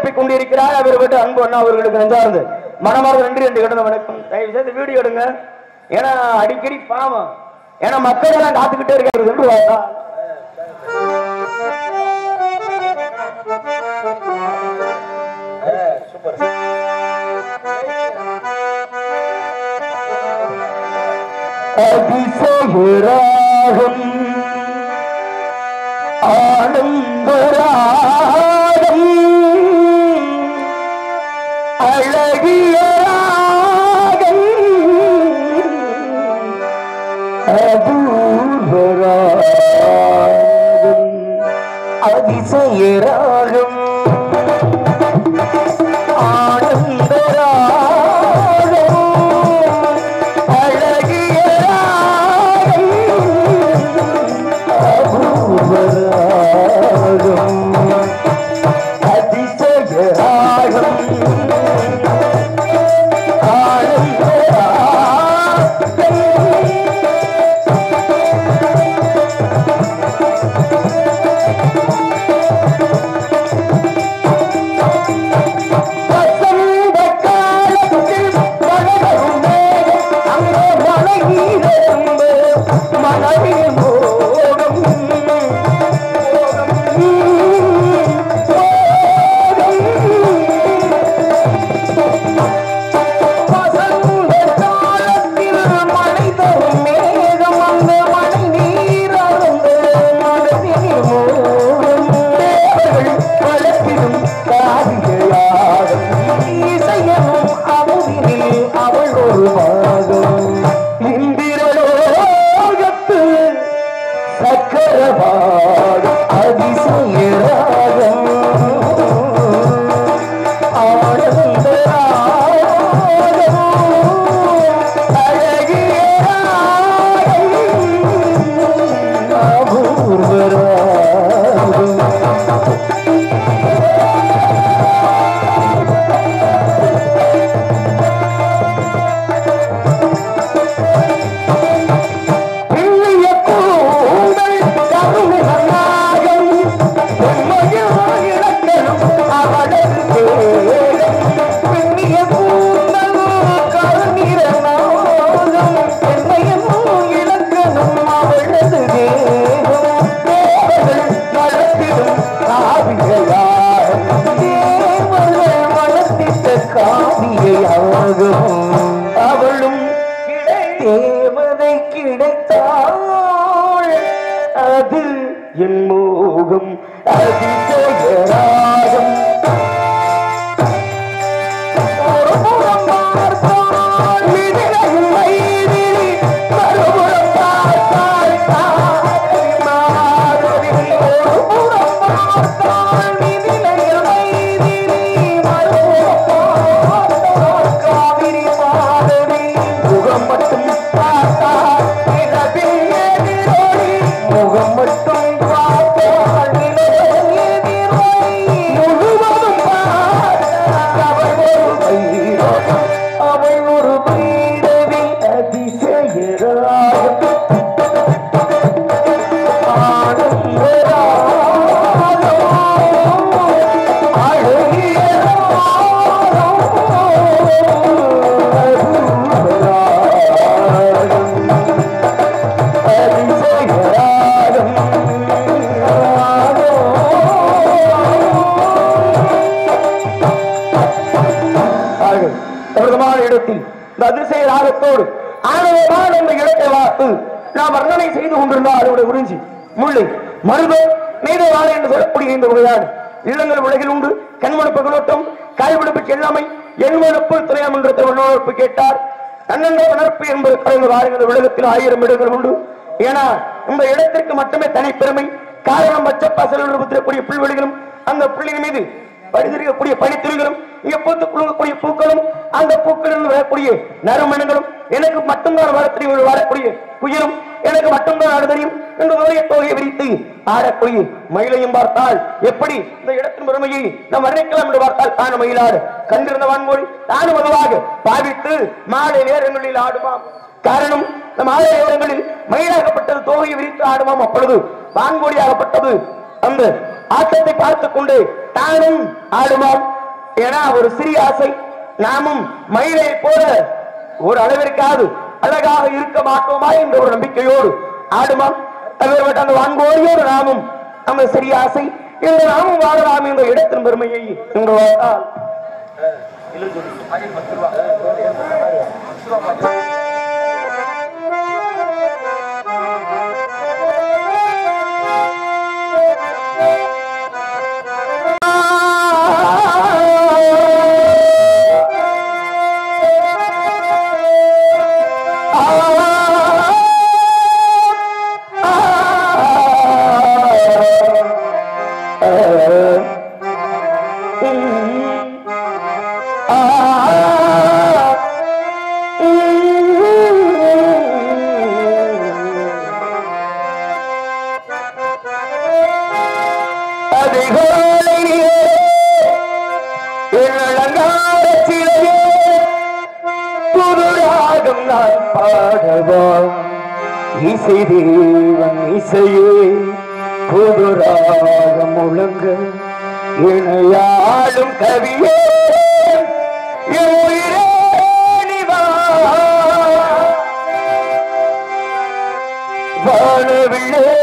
சிறப்பிக் கொண்டிருக்கிறார். அவர் விட்டு அன்பு அண்ணா அவர்களுக்கு நெஞ்சார்ந்து மனமார்ந்த நன்றி என்று கிடந்த வணக்கம். தயவு செய்து வீடியோ எடுங்க. ஏன்னா அடிக்கடி பாவம், ஏன்னா மக்கள் எல்லாம் காத்துக்கிட்டே இருக்காரு என்று பார்த்தா சூப்பர். அதிசயராகம் ஆனந்தராகம் அழகிய ராகம் அபூர்வராகம் அதிசயராகம் அவளும் தேவதை கிடைத்தாள், அது என் மோகம் அதிசயராகம். அதிசய ராகத்தோடு ஆனவமான இந்த இடத்தை பார்த்து நாம் வர்ணனை செய்து கொண்டிருந்தால் அதனுடைய குறிஞ்சி முல்லை மருதம் மேதவாளை என்று சொல்லக்கூடிய இந்த வகையான இல்லங்கள் உலகில் உண்டு. கண்மணப்பு கலோட்டம் காய்விடுப்பு செல்லாமை எண்மணப்பு துணையம் என்ற வண்ணப்பு கேட்டார். தன்னந்த வளர்ப்பு என்பது கடந்த வாரங்கள் உலகத்தில் 1000 இடங்கள் உண்டு. ஏன்னா இந்த இடத்திற்கு மட்டுமே தனிப்பெருமை. காரணம் பச்சப்பாசல் புத்திரக்கூடிய புல்வெளிகளும் அந்த புள்ளியின் மீது படித்திருக்கக்கூடிய பனித்துளிகளும் இங்கே பூத்து குழுங்கக்கூடிய பூக்களும் அந்த பூக்களில் வரக்கூடிய நறுமணங்களும் எனக்கு மட்டும்தான் வரக்கூடிய புயலும் எனக்கு மட்டும்தான் ஆட தெரியும் என்று தொகையை விரித்து ஆடக்கூடிய மயிலையும் பார்த்தால் எப்படி இந்த இடத்தின் பெருமையை நாம் வர்ணிக்கலாம் என்று பார்த்தால் தான மயிலாடு கண்டிருந்த வான்மொழி தானும் அதுவாக பாவித்து மாலை நேரங்களில் ஆடுமாம். காரணம் நம் ஆலய நேரங்களில் மயிலாகப்பட்டது தொகையை விரித்து ஆடுமாம். அப்பொழுது வான்மொழியாகப்பட்டது அந்த ஆட்டத்தை பார்த்துக் கொண்டு தானும் ஆடுமாம். ஏன்னா ஒரு சிறிய ஆசை, நாமும் மயிலை போல ஒரு அளவிற்காவது அழகாக இருக்க மாட்டோமா என்ற ஒரு நம்பிக்கையோடு ஆடுமா தவிர அந்த வான்கோடியோடு நாமும் நம்ம சிறிய ஆசை என்று நாமும் வாழலாம் என்ற இடத்தின் பெருமையை இங்கு இசை தேவன் இசையே புதுராகம் முழங்க இணையாளும் கவியே வானவில்லே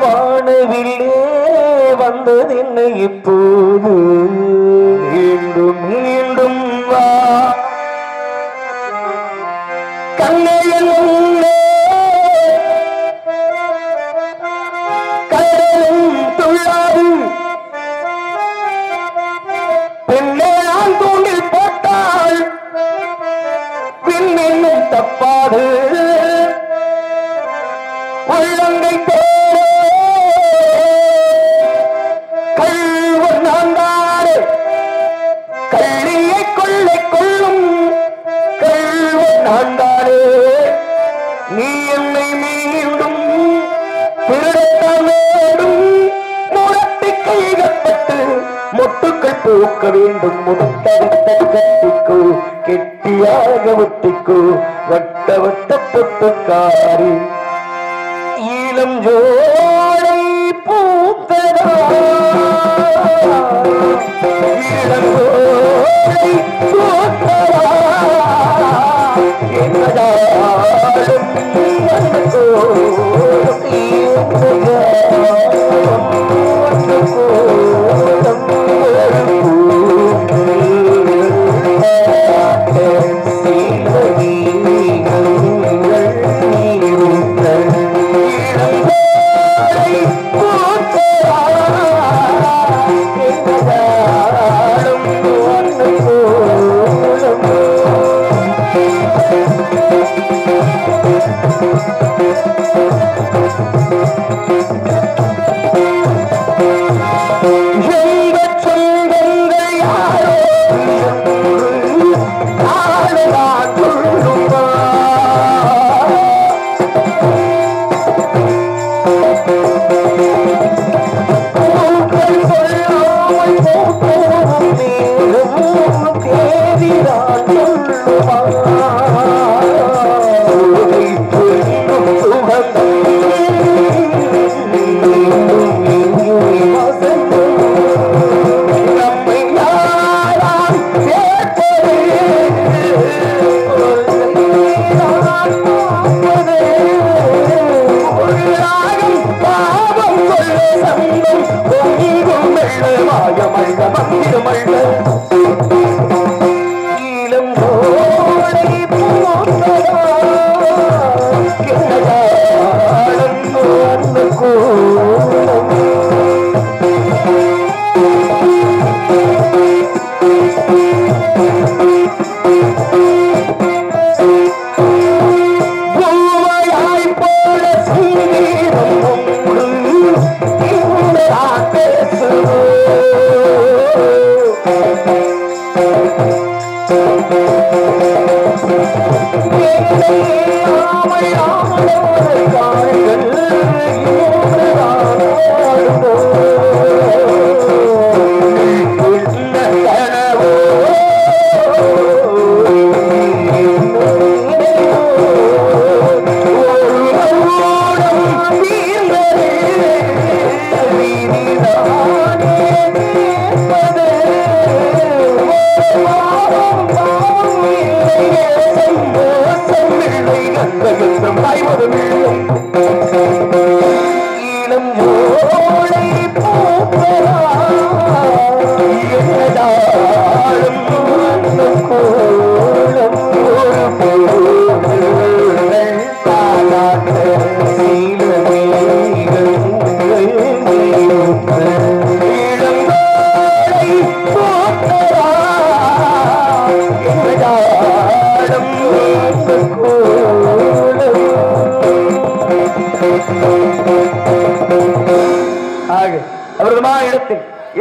வானவில்லே வந்ததென்னை இப்போது மீண்டும் மீண்டும் வா கண்ணையில் தப்பாது உள்ளங்கை கல்வன் நான்காறு கள்ளியை கொள்ளை கொள்ளும் கல்வன் நான்காறு நீ என்னை மீண்டும் திருடத்த வேண்டும் முரட்டி கைகப்பட்டு மொட்டுக்கள் பூக்க வேண்டும் முட்டவிட்ட கட்டிக்கோ கெட்டியாக ஒட்டிக்கோ வட்ட வட்ட பொட்டுக்காரி ஈழம் ஜோடை பூத்ததா ஈழம் ஜோடை பூத்ததா என்னதாலும்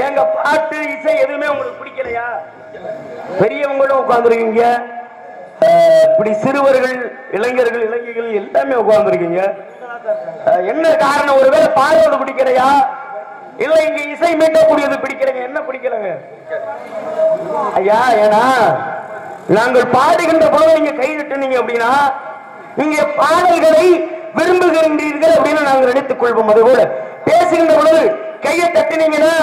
எங்க பாட்டு இசை எதுவுமே உங்களுக்கு பிடிக்கலையா? பெரியவங்களும் உட்கார்ந்துருக்கீங்க, இப்படி சிறுவர்கள் இளைஞர்கள் இளைஞர்கள் எல்லாமே உட்கார்ந்துருக்கீங்க. என்ன காரணம்? ஒருவேளை பாடுவது பிடிக்கலையா, இல்ல இங்க இசை மீட்டக்கூடியது பிடிக்கலைங்க? என்ன பிடிக்கலங்க ஐயா? ஏன்னா நாங்கள் பாடுகின்ற பொழுது நீங்க கை தட்டுனீங்க அப்படின்னா நீங்க பாடல்களை விரும்புகின்றீர்கள் அப்படின்னு நாங்கள் நினைத்துக் கொள்வோம். அதுபோல பேசுகின்ற பொழுது கையை தட்டினீங்கன்னா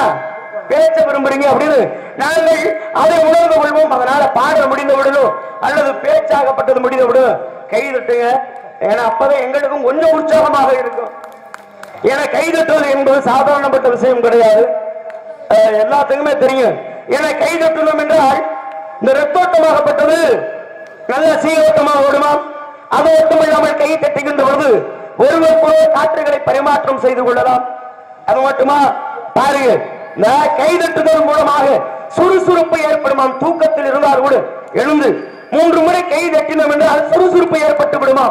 பேச விரும்புறீங்க அப்படின்னு நாங்கள் அதை உணர்ந்து கொள்வோம். அதனால பாடல் முடிந்த விடலும் அல்லது பேச்சாகப்பட்டது முடிந்த விடும் கை தட்டுங்க. ஏன்னா அப்பதான் எங்களுக்கும் கொஞ்சம் உற்சாகமாக இருக்கும். ஏன்னா கை தட்டுவது என்பது சாதாரணப்பட்ட விஷயம் கிடையாது, எல்லாத்துக்குமே தெரியும். ஏன்னா கை தட்டணும் என்றால் இந்த ரத்தோட்டமாகப்பட்டது நல்ல சீரோட்டமாக ஓடுமா. அது மட்டுமில்லாமல் கை தட்டுகின்ற பொழுது ஒருவருக்கொருவர் காற்றுகளை பரிமாற்றம் செய்து கொள்ளலாம். அது மட்டுமா பாருங்க, இந்த கை தட்டுதல் மூலமாக சுறுசுறுப்பு ஏற்படுமாம். தூக்கத்தில் இருந்தால் கூட எழுந்து 3 முறை கை தட்டினோம் என்றால் சுறுசுறுப்பு ஏற்பட்டு விடுமா.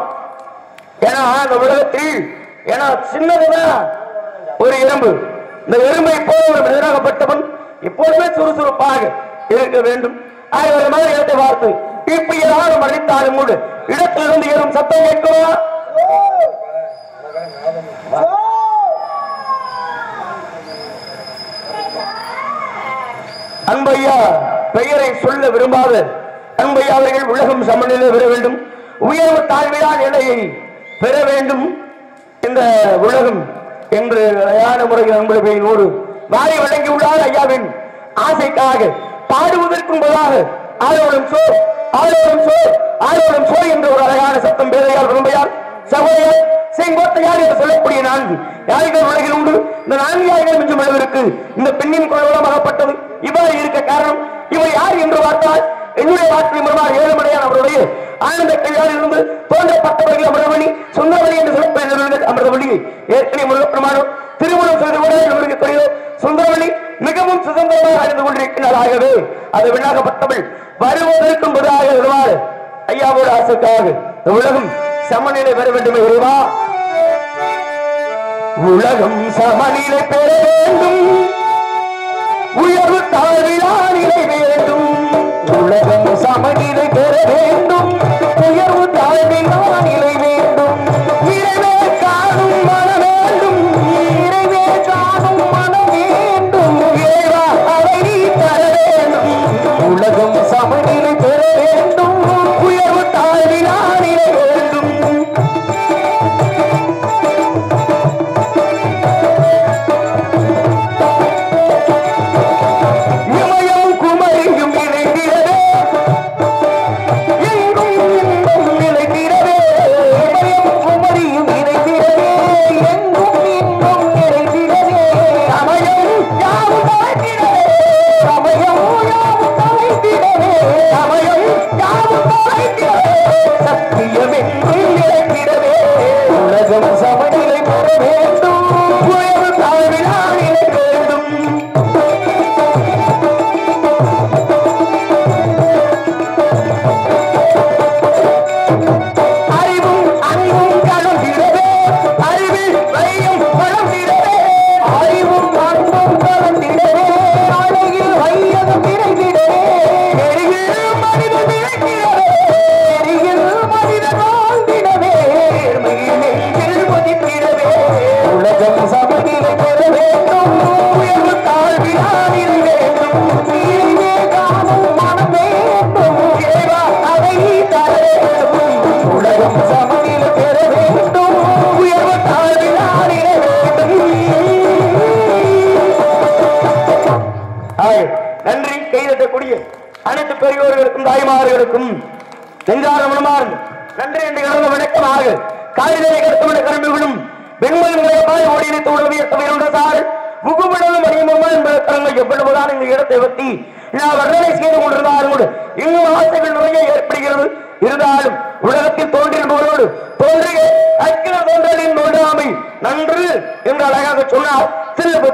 ஏன்னா இந்த உலகத்தில் ஏன்னா சின்னதுதான் ஒரு எறும்பு, இந்த எறும்பை போல ஒரு மனிதனாகப்பட்டவன் எப்போதுமே சுறுசுறுப்பாக இருக்க வேண்டும். ஆகிய மாதிரி இடத்தை பார்த்து இப்ப ஏதாவது மன்னித்தாலும் கூட இடத்திலிருந்து ஏறும் சத்தம் கேட்குமா? அன்பையா பெயரை சொல்ல விரும்பாத அன்பையா அவர்கள் உலகம் சமநிலை பெற வேண்டும், உயர்வு தாழ்விலா நிலையை பெற வேண்டும். இந்த உலகம் என்று அழகான முறையில் அன்பு வாரி வழங்கியுள்ளார். ஐயாவின் ஆசைக்காக பாடுவதற்கும் போதாக ஆரோடும் சோ ஆரோடும் சோ ஆரோடும் சோ என்ற ஒரு அழகான சத்தம் பேரையால் விரும்பையார் சகோதரர் செங்கோட்டையார் என்று சொல்லக்கூடிய 4 யானைகள் உலகில் உண்டு. இந்த 4 யானைகள் மிஞ்சும் அளவிற்கு இந்த பெண்ணின் குழந்தைப்பட்டது. இவ்வாறு இருக்க காரணம் இவர் யார் என்று பார்த்தால் என்னுடைய வார்த்தை முறையாக ஏழுமலையான் அவருடைய ஆனந்த கையால் இருந்து தோன்றப்பட்டவர்கள் அமிர்தவழி சுந்தரவழி என்று சொல்லப்படுகிறார்கள். அமிர்தவழியை ஏற்கனவே முருகப்பெருமானும் திருமணம் செய்து கூட இவருக்கு தெரியும். சுந்தரவழி மிகவும் சுதந்திரமாக அறிந்து கொண்டிருக்கிறார். ஆகவே அது விண்ணாகப்பட்டவள் வருவதற்கும் பதிலாக வருவார். ஐயாவோட ஆசைக்காக உலகம் சமநிலை பெற வேண்டும். இறைவா, உலகம் சமநிலை பெற வேண்டும், உயர்வு தாழ்விலா நிலை வேண்டும். உலகம் சமநிலை பெற வேண்டும், உயர்வு தாழ்விலா நிலை வேண்டும். இறைவே காணும் மனம் வேண்டும், இறைவே காணும் மனம் வேண்டும். இறைவா அதை நீ தர வேண்டும். உலகம் சமநிலை பெற வேண்டும், உயர்வு தாழ்விலா நிலை வேண்டும். நன்றி. கைதட்டக்கூடிய அனைத்து பெரியோர்களுக்கும் தாய்மார்களுக்கும் நெஞ்சார மனமார்ந்த நன்றி என்று கடந்த வணக்கமாக காலிலே கருத்தமட கரும்புகளும் வெண்மொழிகளை ஓடியத்தை உடவியத்தார் முகுமிடலும் அறியுமா என்பது தரங்கள் எவ்வளவுதான் இந்த இடத்தை பற்றி நான் வர்ணனை செய்து கொண்டிருந்தாலும் கூட இன்னும் ஆசைகள் நிறைய ஏற்படுகிறது. இருந்தாலும் உலகத்தில் தோன்றினோடு தோன்றிய அக்கிர தோன்றலின் தோன்றாமை நன்று என்று அழகாக சொன்னார்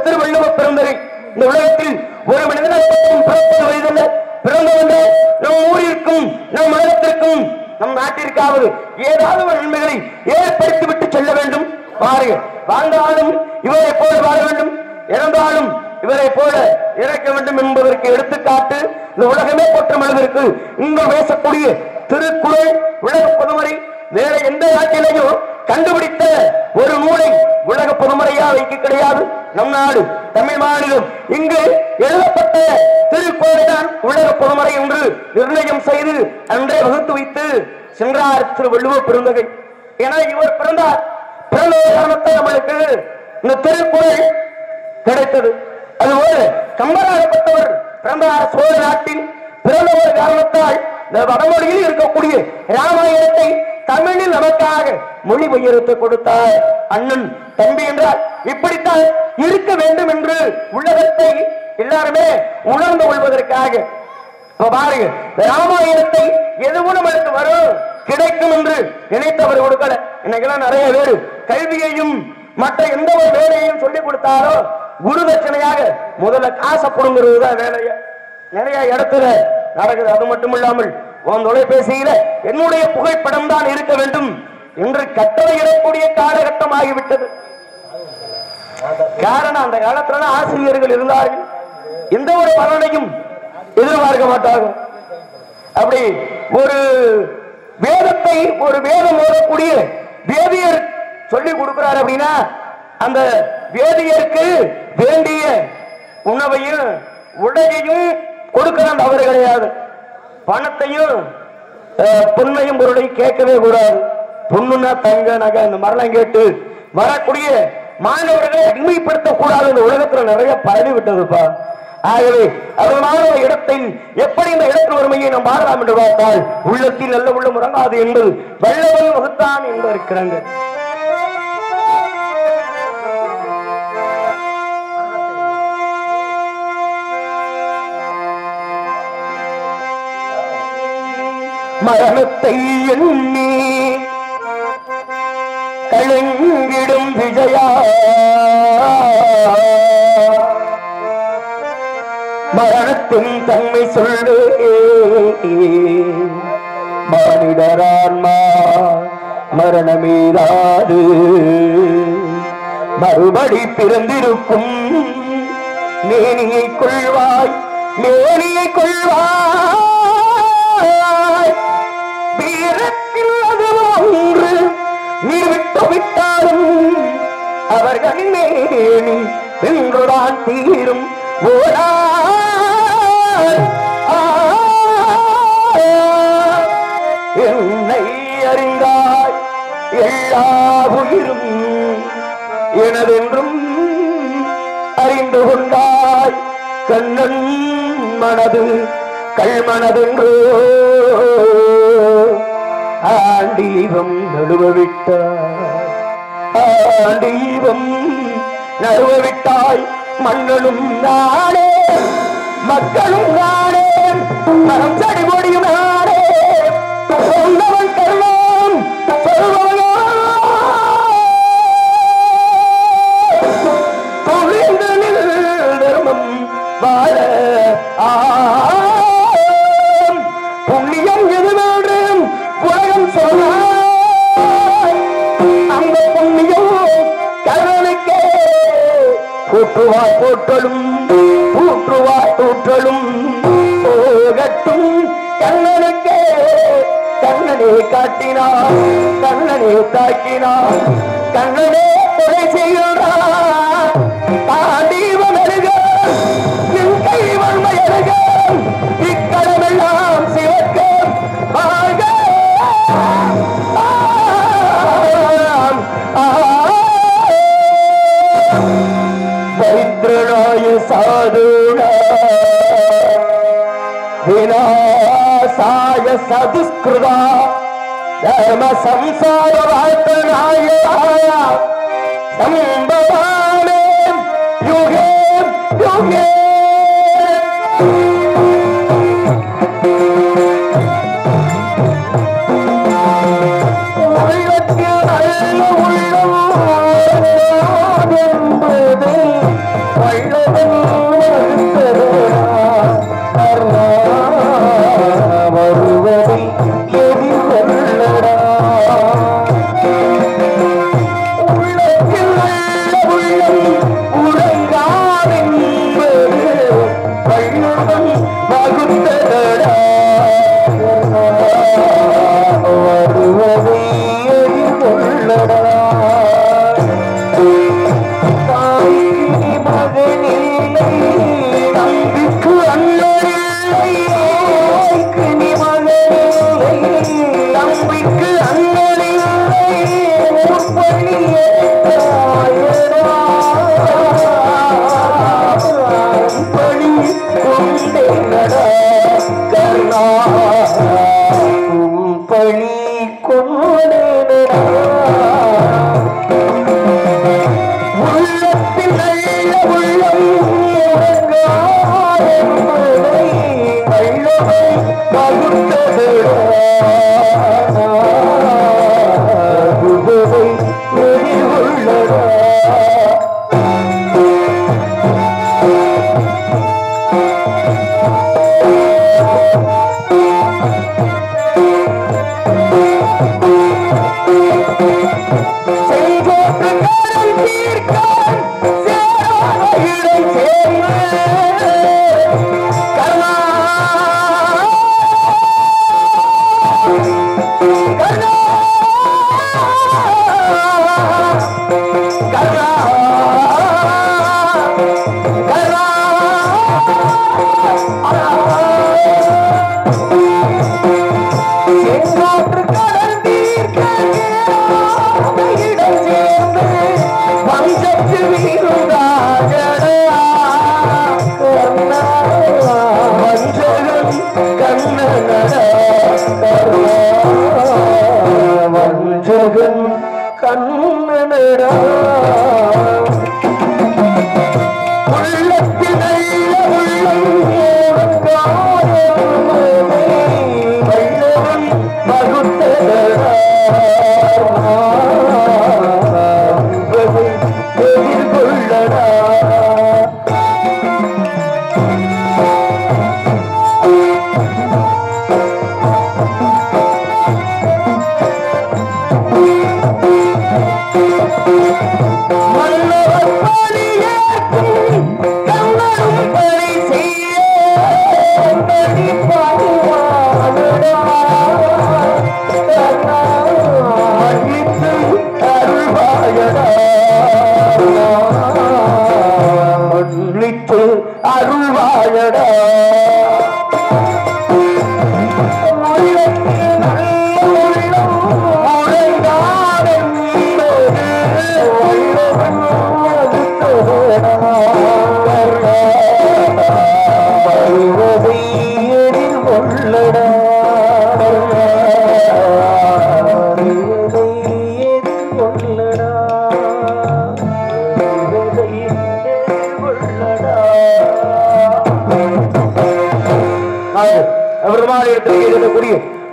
திருவள்ளுவ பிறந்தரை. இந்த உலகத்தில் ஒரு மனிதனுக்கும் பிறப்பது வயதில்லை, பிறந்தவன்ற நம் ஊரிற்கும் நம் மனத்திற்கும் நம் நாட்டிற்காவது ஏதாவது ஒரு நன்மைகளை ஏற்படுத்திவிட்டு செல்ல வேண்டும். பாருங்க, வாழ்ந்தாலும் இவரை போல வாழ வேண்டும், இறந்தாலும் இவரை போல இறக்க வேண்டும் என்பதற்கு எடுத்துக்காட்டு இந்த உலகமே போற்றும் அளவிற்கு இங்கு பேசக்கூடிய திருக்குறள் உலக பொதுமறை வேற எந்த நாட்டிலேயும் கண்டுபிடித்த ஒரு நூலை உலக பொதுமறையா வைக்க கிடையாது. நம் நாடு தமிழ் மாநிலம் இங்கு எழுதப்பட்ட திருக்குறள் தான் உலக பொதுமறை என்று நிர்ணயம் செய்து அன்றே வகுத்து வைத்து சென்றார் திருவள்ளுவ பெருந்தகை. என இவர் பிறந்தார். பிறந்த காரணத்தை நம்மளுக்கு இந்த திருக்குறள் கிடைத்தது. அதுபோல கம்பராகப்பட்டவர் பிறந்தார் சோழ நாட்டில். பிறந்த ஒரு காரணத்தால் இந்த வடமொழியில் இருக்கக்கூடிய ராமாயணத்தை தமிழில் நமக்காக மொழிபெயர்த்து கொடுத்தார் அண்ணன் தம்பி என்றால் இப்படித்தான் இருக்க வேண்டும் என்று உலகத்தை எல்லாருமே உணர்ந்து கொள்வதற்காக பாருங்க, ராமாயணத்தை எதுவும் நம்மளுக்கு வரும் கிடைக்கும் என்று நினைத்தவர் கொடுக்கல. இன்னைக்கெல்லாம் நிறைய பேரு கல்வியையும் மற்ற எந்த ஒரு வேலையையும் சொல்லிக் கொடுத்தாரோ குரு தட்சணையாக முதல்ல காசை கொடுங்கிறது தான் வேலைய நிறைய இடத்துல நடக்குது. அது மட்டும் இல்லாமல் உன் தொலைபேசியில என்னுடைய புகைப்படம் தான் இருக்க வேண்டும் என்று கட்டளையிடக்கூடிய காலகட்டம் ஆகிவிட்டது. காரணம், அந்த காலத்துல ஆசிரியர்கள் இருந்தார்கள், எந்த ஒரு பலனையும் எதிர்பார்க்க மாட்டார்கள். அப்படி ஒரு வேதத்தை ஒரு வேதம் ஓடக்கூடிய வேதியர் சொல்லிக் கொடுக்கிறார் அப்படின்னா அந்த வேதியருக்கு வேண்டிய உணவையும் உடையையும் கொடுக்கிற தவறு கிடையாது. பணத்தையும் பொன்னையும் பொருளையும் கேட்கவே கூடாது. பொண்ணுன்னா தங்க நகை இந்த மாதிரிலாம் கேட்டு வரக்கூடிய மாணவர்களை அடிமைப்படுத்த கூடாது. இந்த உலகத்துல நிறைய பரவி விட்டதுப்பா. ஆகவே அதனால இடத்தில் எப்படி இந்த இடத்தில் ஒருமையை நாம் பாடலாம் என்று பார்த்தால் உள்ளத்தில் நல்ல உள்ள முறங்காது என்பது வல்லவன் வகுத்தான் என்று இருக்கிறாங்க. மரணத்தை எண்ணி கலங்கிடும் விஜயா மரணத்தின் தன்மை சொல்லு மானிடரான்மா மரணமீராது மறுபடி பிறந்திருக்கும் மேனியை கொள்வாய் மேனியை கொள்வாய் வீரத்தில் அது ஒன்று நீ விட்டு விட்டாலும் அவர்களின் மேனி வென்றுதான் தீரும். என்னை அறிந்தாய் எல்லா உயிரும் எனதென்றும் அறிந்து கொண்டாய் கண்ணன் மனது கல்மனதென்றோ ஆண்டீவம் நழுவவிட்டாய் ஆண்டீவம் நழுவவிட்டாய் மன்னனும் நானே மக்களும் நானே மனம் சடி முடியும் நானே சொந்தவன் கர்மம் சொல்வனோ தொழிந்து தர்மம் வாழ புண்ணியம் எது வேண்டும் உலகம் சொல்ல அந்த புண்ணியம் கருணைக்கே கூற்றுவாய் போற்றலும் கூற்றுவாய் தூற்றலும் போகட்டும் கண்ணனுக்கே கண்ணனே காட்டினார் கண்ணனே தாக்கினார் கண்ணனே கொலை செய்கிறார் தாண்டீவன் அருக என் கைவன்மை அருக இக்கடமெல்லாம் சிவக்க ஆக சாதுணா विनाशाय सदुष्कृता धर्म संसार संभवामि युगे युगे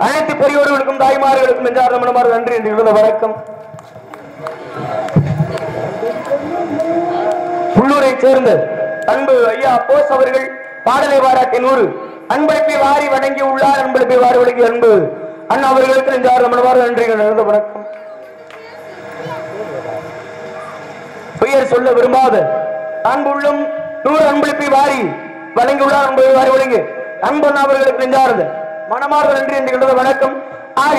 அனைத்து பெரியோர்களுக்கும் தாய்மார்களுக்கும் நெஞ்சார்ந்த மனமார்ந்த நன்றி என்று எழுத வணக்கம். உள்ளூரை சேர்ந்த அன்பு ஐயா போஸ் அவர்கள் பாடலை பாராட்டி 100 அன்பளிப்பை வாரி வழங்கி உள்ளார். அன்பளிப்பை வாரி வழங்கி அன்பு அண்ணா அவர்களுக்கு நெஞ்சார்ந்த மனமார்ந்த நன்றிகள் எழுத வணக்கம். பெயர் சொல்ல விரும்பாத அன்புள்ளும் 100 அன்பளிப்பை வாரி வழங்கி உள்ளார். அன்பளிப்பை வாரி வழங்கி அன்பு அண்ணா அவர்களுக்கு நெஞ்சார்ந்த மனமார்ந்த நன்றி என்று எழுத வணக்கம். ஆக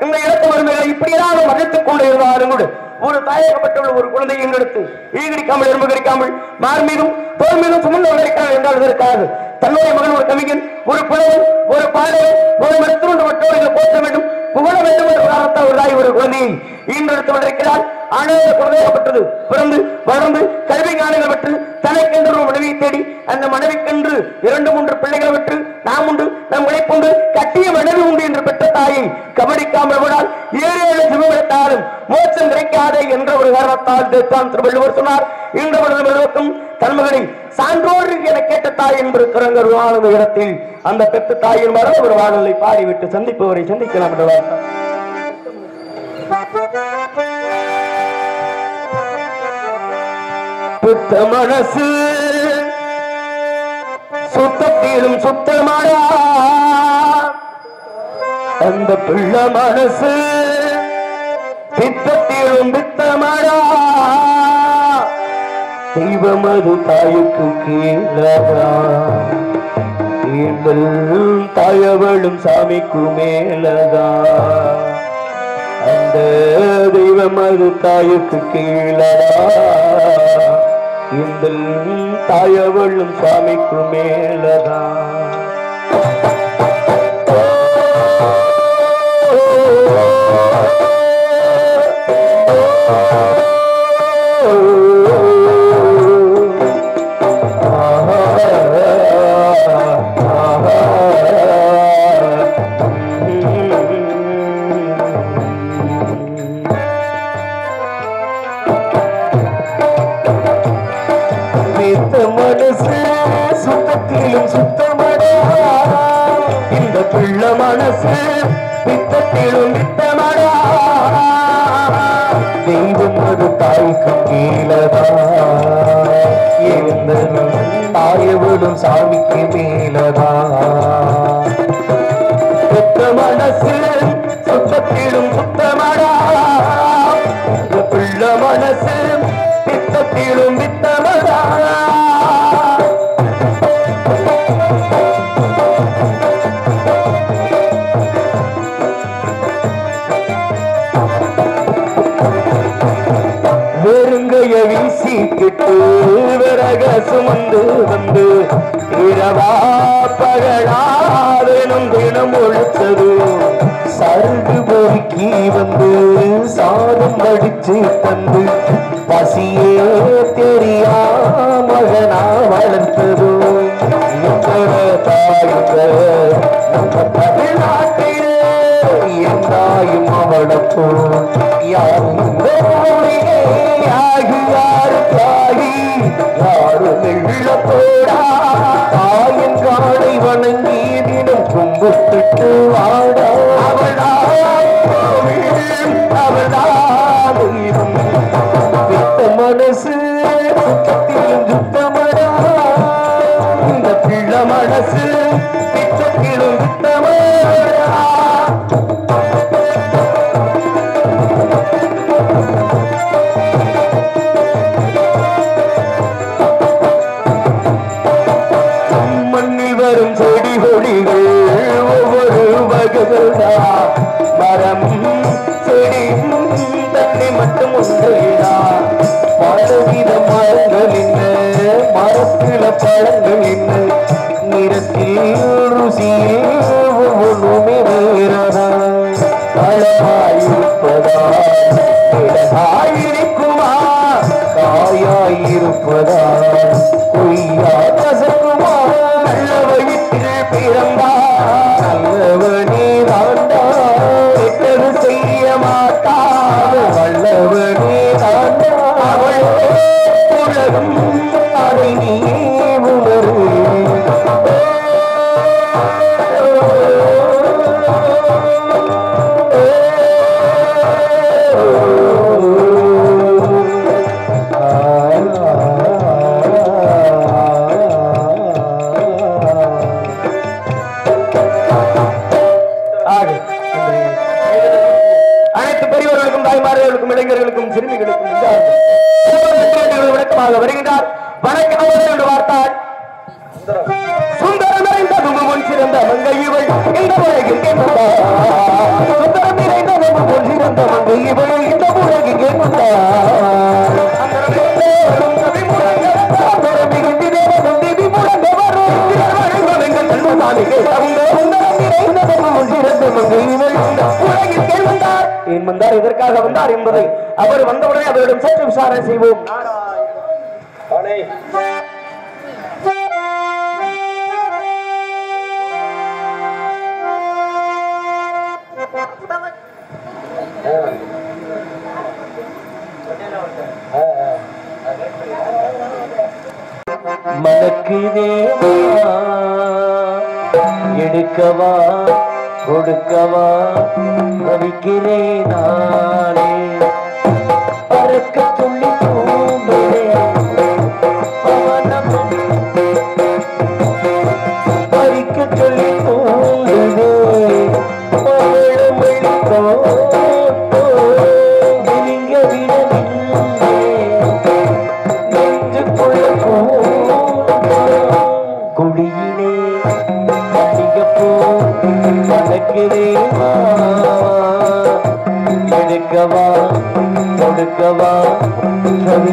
இந்த இடத்து வறுமைகளை இப்படியாக மறைத்துக் கொண்டு இருந்தாலும் கூட ஒரு தாயகப்பட்டுள்ள ஒரு குழந்தையை எடுத்து ஈகடிக்காமல் எறும்பு கடிக்காமல் மார் மீதும் தோல் மீதும் சுமந்து வந்திருக்கிறார் என்றால் இதற்காக தன்னுடைய மகன் ஒரு கவிஞன், ஒரு புலவன், ஒரு பாடகன், ஒரு மருத்துவ மற்றவர்கள் போற்ற வேண்டும், புகழ வேண்டும் என்ற காரணத்தால் ஒரு தாய் ஒரு குழந்தையை ஈன்றெடுத்து வந்திருக்கிறார். ஆனால் குழந்தையாகப்பட்டது பிறந்து வளர்ந்து கல்வி ஞானங்கள் பெற்று தனக்கென்று ஒரு மனைவியை தேடி அந்த மனைவிக்கென்று 2 3 பிள்ளைகளை பெற்று நாம் உண்டு நம் உழைப்புண்டு கட்டிய மனைவி உண்டு என்று பெற்ற தாயை கவனிக்காமல் விடால் 7 ஜீவனத்தாலும் மோட்சம் கிடைக்காதே என்ற ஒரு காரணத்தால் தான் திருவள்ளுவர் சொன்னார். இன்றவர்களுக்கும் தன்மகனை சான்றோடு என கேட்ட தாய் என்பதற்கிற வாழ்ந்த இடத்தில் அந்த பெற்ற தாயின் மரண ஒரு வாழலை பாடிவிட்டு சந்திப்பவரை சந்திக்கலாம் என்று வாழ்ந்தார். சுத்த மனசு சுத்தத்திலும் சுத்தமாடா அந்த பிள்ளை மனசு பித்தத்திலும் பித்தமாடா தெய்வம் அது தாயுக்கு கீழதா தாயவளும் சாமிக்கு மேலதா அந்த தெய்வம் அது தாயுக்கு கீழதா இந்த தாயவளும் சாமிக்கு மேலதா மனசு சுத்தத்திலும் சுத்தமடா இந்த பிள்ளை மனசு பித்தத்திலும் பித்தமடா தெய்வம் அது தாய்க்கு கீழதா இருந்ததும் தாயவிடும் சாமிக்கு மேலதா சுத்த மனசு சுத்தத்திலும் சுத்தமடா இந்த பிள்ளை மனசு பித்தத்திலும் பித்தமடா வெறுங்கைய வீசிக்கிட்டு விறக சுமந்து வந்து இரவா பகலாதனும் தினம் ஒழிச்சது சருகு பொறுக்கி வந்து சாதம் அடிச்சு தந்து பசியே தெரியா மகனா வளர்த்தது தாயுங்க நம்ம தமிழ்நாட்டிலே என் தாயும் அவளப்போ யாரும் தாயின் காலை வணங்கி தினம் கும்பிட்டு வாடா அவளா பித்த மனசு சுத்தத்திலும் சுத்தமடா இந்த பிள்ளை மனசு பித்தத்திலும் சுத்தமடா மரம் செடி தன்னை மட்டும் உண்டுடா பலவித மரங்கள் என்ன மரத்தில பழங்கள் என்ன நிறத்தில் ருசியில் ஒவ்வொன்றுமே வேறதா பழமாயிருப்பதா மிளகாயிருக்குமா காயாயிருப்பதா கொய்யா கசக்குமா நல்ல வயிற்றில் பிறந்தா நல்லவனே தாண்டா கெட்டது செய்ய மாட்டாத வல்லவனே தாண்டா அவள் உலகம் அதை நீயே உணரு அனைத்து பெரியவர்களுக்கும் தாய்மார்களுக்கும் இளைஞர்களுக்கும் சிறுமிகளுக்கும் விளக்கமாக வருகின்றார். வணக்கம் என்று பார்த்தார் சுந்தரம் நிறைந்த முன் சிறந்த மங்கை இவள் இந்த உலகில் சுந்தரம் நிறைந்த முன் சிறந்த மங்கை இவள் இந்த உலகில் ஏன் வந்தார் எதற்காக வந்தார் என்பதை அவர் வந்தவுடனே அவரிடம் சற்று விசாரணை செய்வோம். மனக்குதேவா எடுக்கவா கொடுக்கவா தவிக்கிறேன் நானே பறக்க சொல்லி தூண்டுதே பவனம் பறிக்க சொல்லி தூண்டுதே பவளமொழி தோட்டோ விழுங்க விடவில்லை நெஞ்சுக்குள்ள குடியிலே அதிகப்போ மணக்கிறேவா எடுக்கவா கொடுக்கவா தவிக்கிறேனா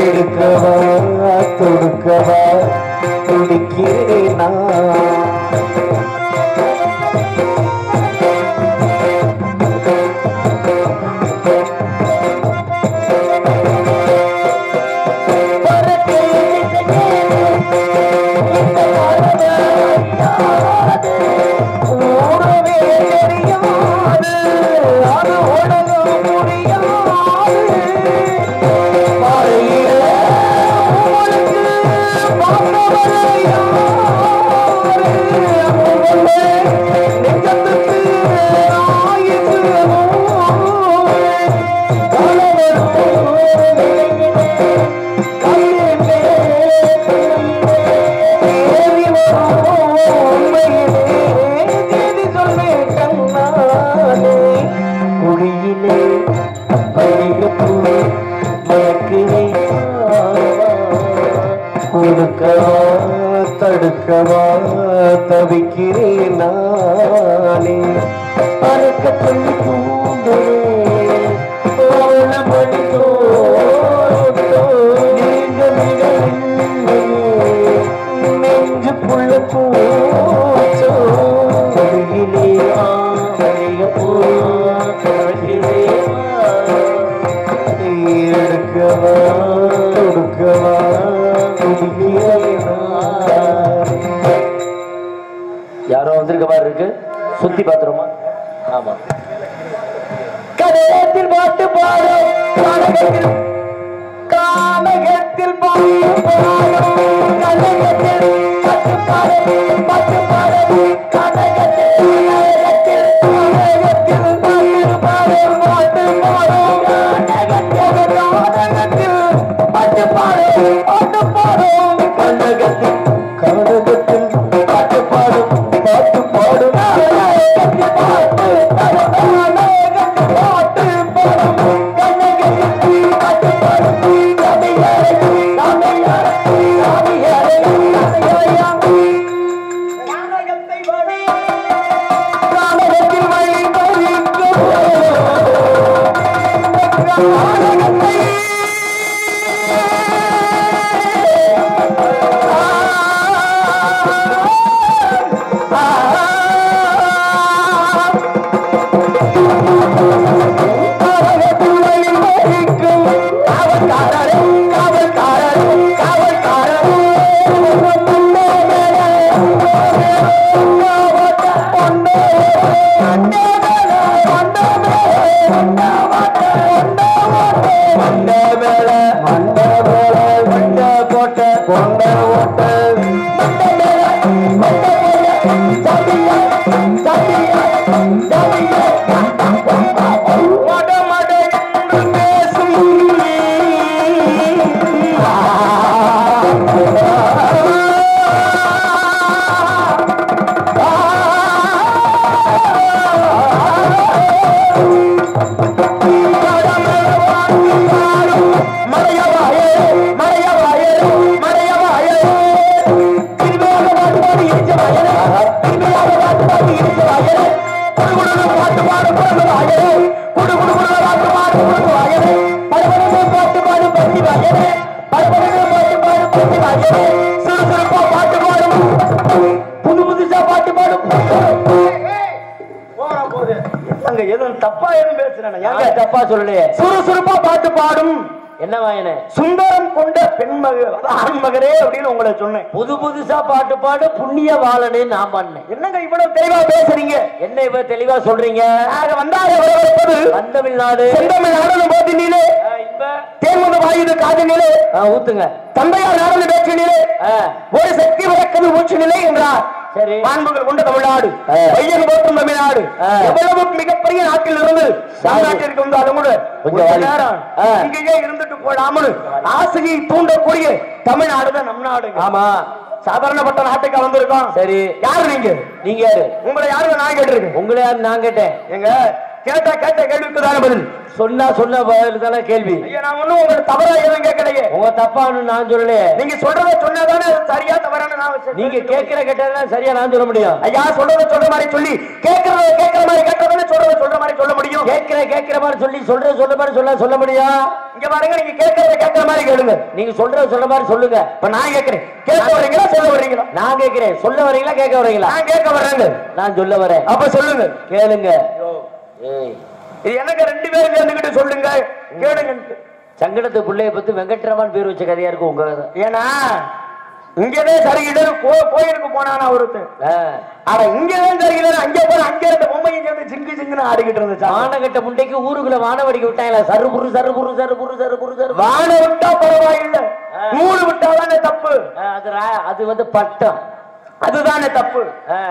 எடுக்கவா தொடுக்கவா துடிக்கிறேனா தடுக்கவா தவிக்கிறேன் நானே பறக்க சொல்லி தூண்டுவே மணி தோட்டோ நீங்க நெஞ்சு புள்ள பூச்சோ அருகிலே ஆவலிய எடுக்கவா கொடுக்கவா யாரோ வந்திருக்க மாதிரி இருக்கு சுத்தி பாத்துருமா ஆமா கடையத்தில் பாட்டு பாடும் கானகத்தில் பாட்டு பாடும் கலையத்தில் பாட்டு பாடும் பாட்டு பாடும் கனகத்தில் பாட்டு பாடும் பாட்டு பாடும் கனகத்தில் பாட்டு பாடும் பாட்டு பாடும் கனகத்தில் கனகத்தில் பாட்டு பாடும் பாட்டு பாடும் பாட்டு பாட்டு கொண்ட ஓட்ட தப்பா எதுவும் பேசுறேன் தப்பா சொல்லலையே. சுறுசுறுப்பா பாட்டு பாடும் என்ன வாயன சுந்தரம் கொண்ட பெண்மக ஆண்மகரே அப்படின்னு உங்களை சொன்னேன். புதுசா பாட்டு பாடு புண்ணிய வாழனே நான் பண்ணேன். என்னங்க இவ்வளவு தெளிவா பேசுறீங்க? என்ன இவ்வளவு தெளிவா சொல்றீங்க? வந்தாரு வந்தமிழ்நாடு செந்தமிழ்நாடு போதினிலே தேர்மது வாயுது காதினிலே ஊத்துங்க தந்தையார் நாடு பேச்சினிலே ஒரு சக்தி வழக்கது மூச்சு நிலை என்றார். சரி மாண்புகள் கொண்ட தமிழ்நாடு பையன் போற்றும் தமிழ்நாடு எவ்வளவு மிகப்பெரிய நாட்டில் இருந்து தமிழ்நாட்டிற்கு வந்தாலும் கூட கொஞ்சம் நேரம் இங்கேயே இருந்துட்டு போடாமல் ஆசையை தூண்டக்கூடிய தமிழ்நாடு தான் நம் நாடு. ஆமா சாதாரணப்பட்ட நாட்டுக்கு வந்திருக்கோம். சரி யாரு நீங்க? நீங்க யாரு? உங்களை யாரு நான் கேட்டிருக்கேன். உங்களை யாரு நான் கேட்டேன். எங்க கேட்ட கேள்விக்கு தானே பதில் சொன்ன பதில் தானே கேள்வி. நான் ஒண்ணும் உங்களுக்கு தவறா எதுவும் கேட்கலையே. உங்க தப்பான்னு நான் சொல்லலையே. நீங்க சொல்றத சொன்னதானே சரியா தவறான நான் நீங்க கேட்டதான் சரியா நான் சொல்ல முடியும். ஐயா சொல்றத சொல்ற மாதிரி சொல்லி கேட்கற மாதிரி கேட்டதானே சொல்ற மாதிரி சொல்ல முடியும். கேட்கிற மாதிரி சொல்லி சொல்ற மாதிரி சொல்ல முடியும். இங்க பாருங்க நீங்க கேட்கற மாதிரி கேளுங்க. நீங்க சொல்ற மாதிரி சொல்லுங்க. இப்ப நான் கேட்கிறேன் கேட்க வரீங்களா சொல்ல வரீங்களா? நான் கேட்கிறேன் சொல்ல வரீங்களா கேட்க வரீங்களா? நான் கேட்க வர்றேங்க. நான் சொல்ல வரேன். அப்ப சொல்லுங்க கேளுங்க. இது எனக்கு ரெண்டு பேரும் சேர்ந்துகிட்டு சொல்லுங்க கேளுங்க. சங்கடத்து பிள்ளைய பத்தி வெங்கட்ராமன் பேர் வச்ச கதையா இருக்கும் உங்க கதை. ஏன்னா இங்கதே சரிகிட்டு கோயிலுக்கு போனானா ஒருத்தன். ஆனா இங்கதான் சரிகிட்டு அங்க போன அங்க இருந்த பொம்மையும் சேர்ந்து சிங்கு சிங்குன்னு ஆடிக்கிட்டு இருந்துச்சு. வானகட்ட முண்டைக்கு ஊருக்குள்ள வானவடிக்க விட்டாங்களா? சரு வான விட்டா பரவாயில்லை, நூறு விட்டாதானே தப்பு. அது வந்து பட்டம், அதுதானே தப்பு.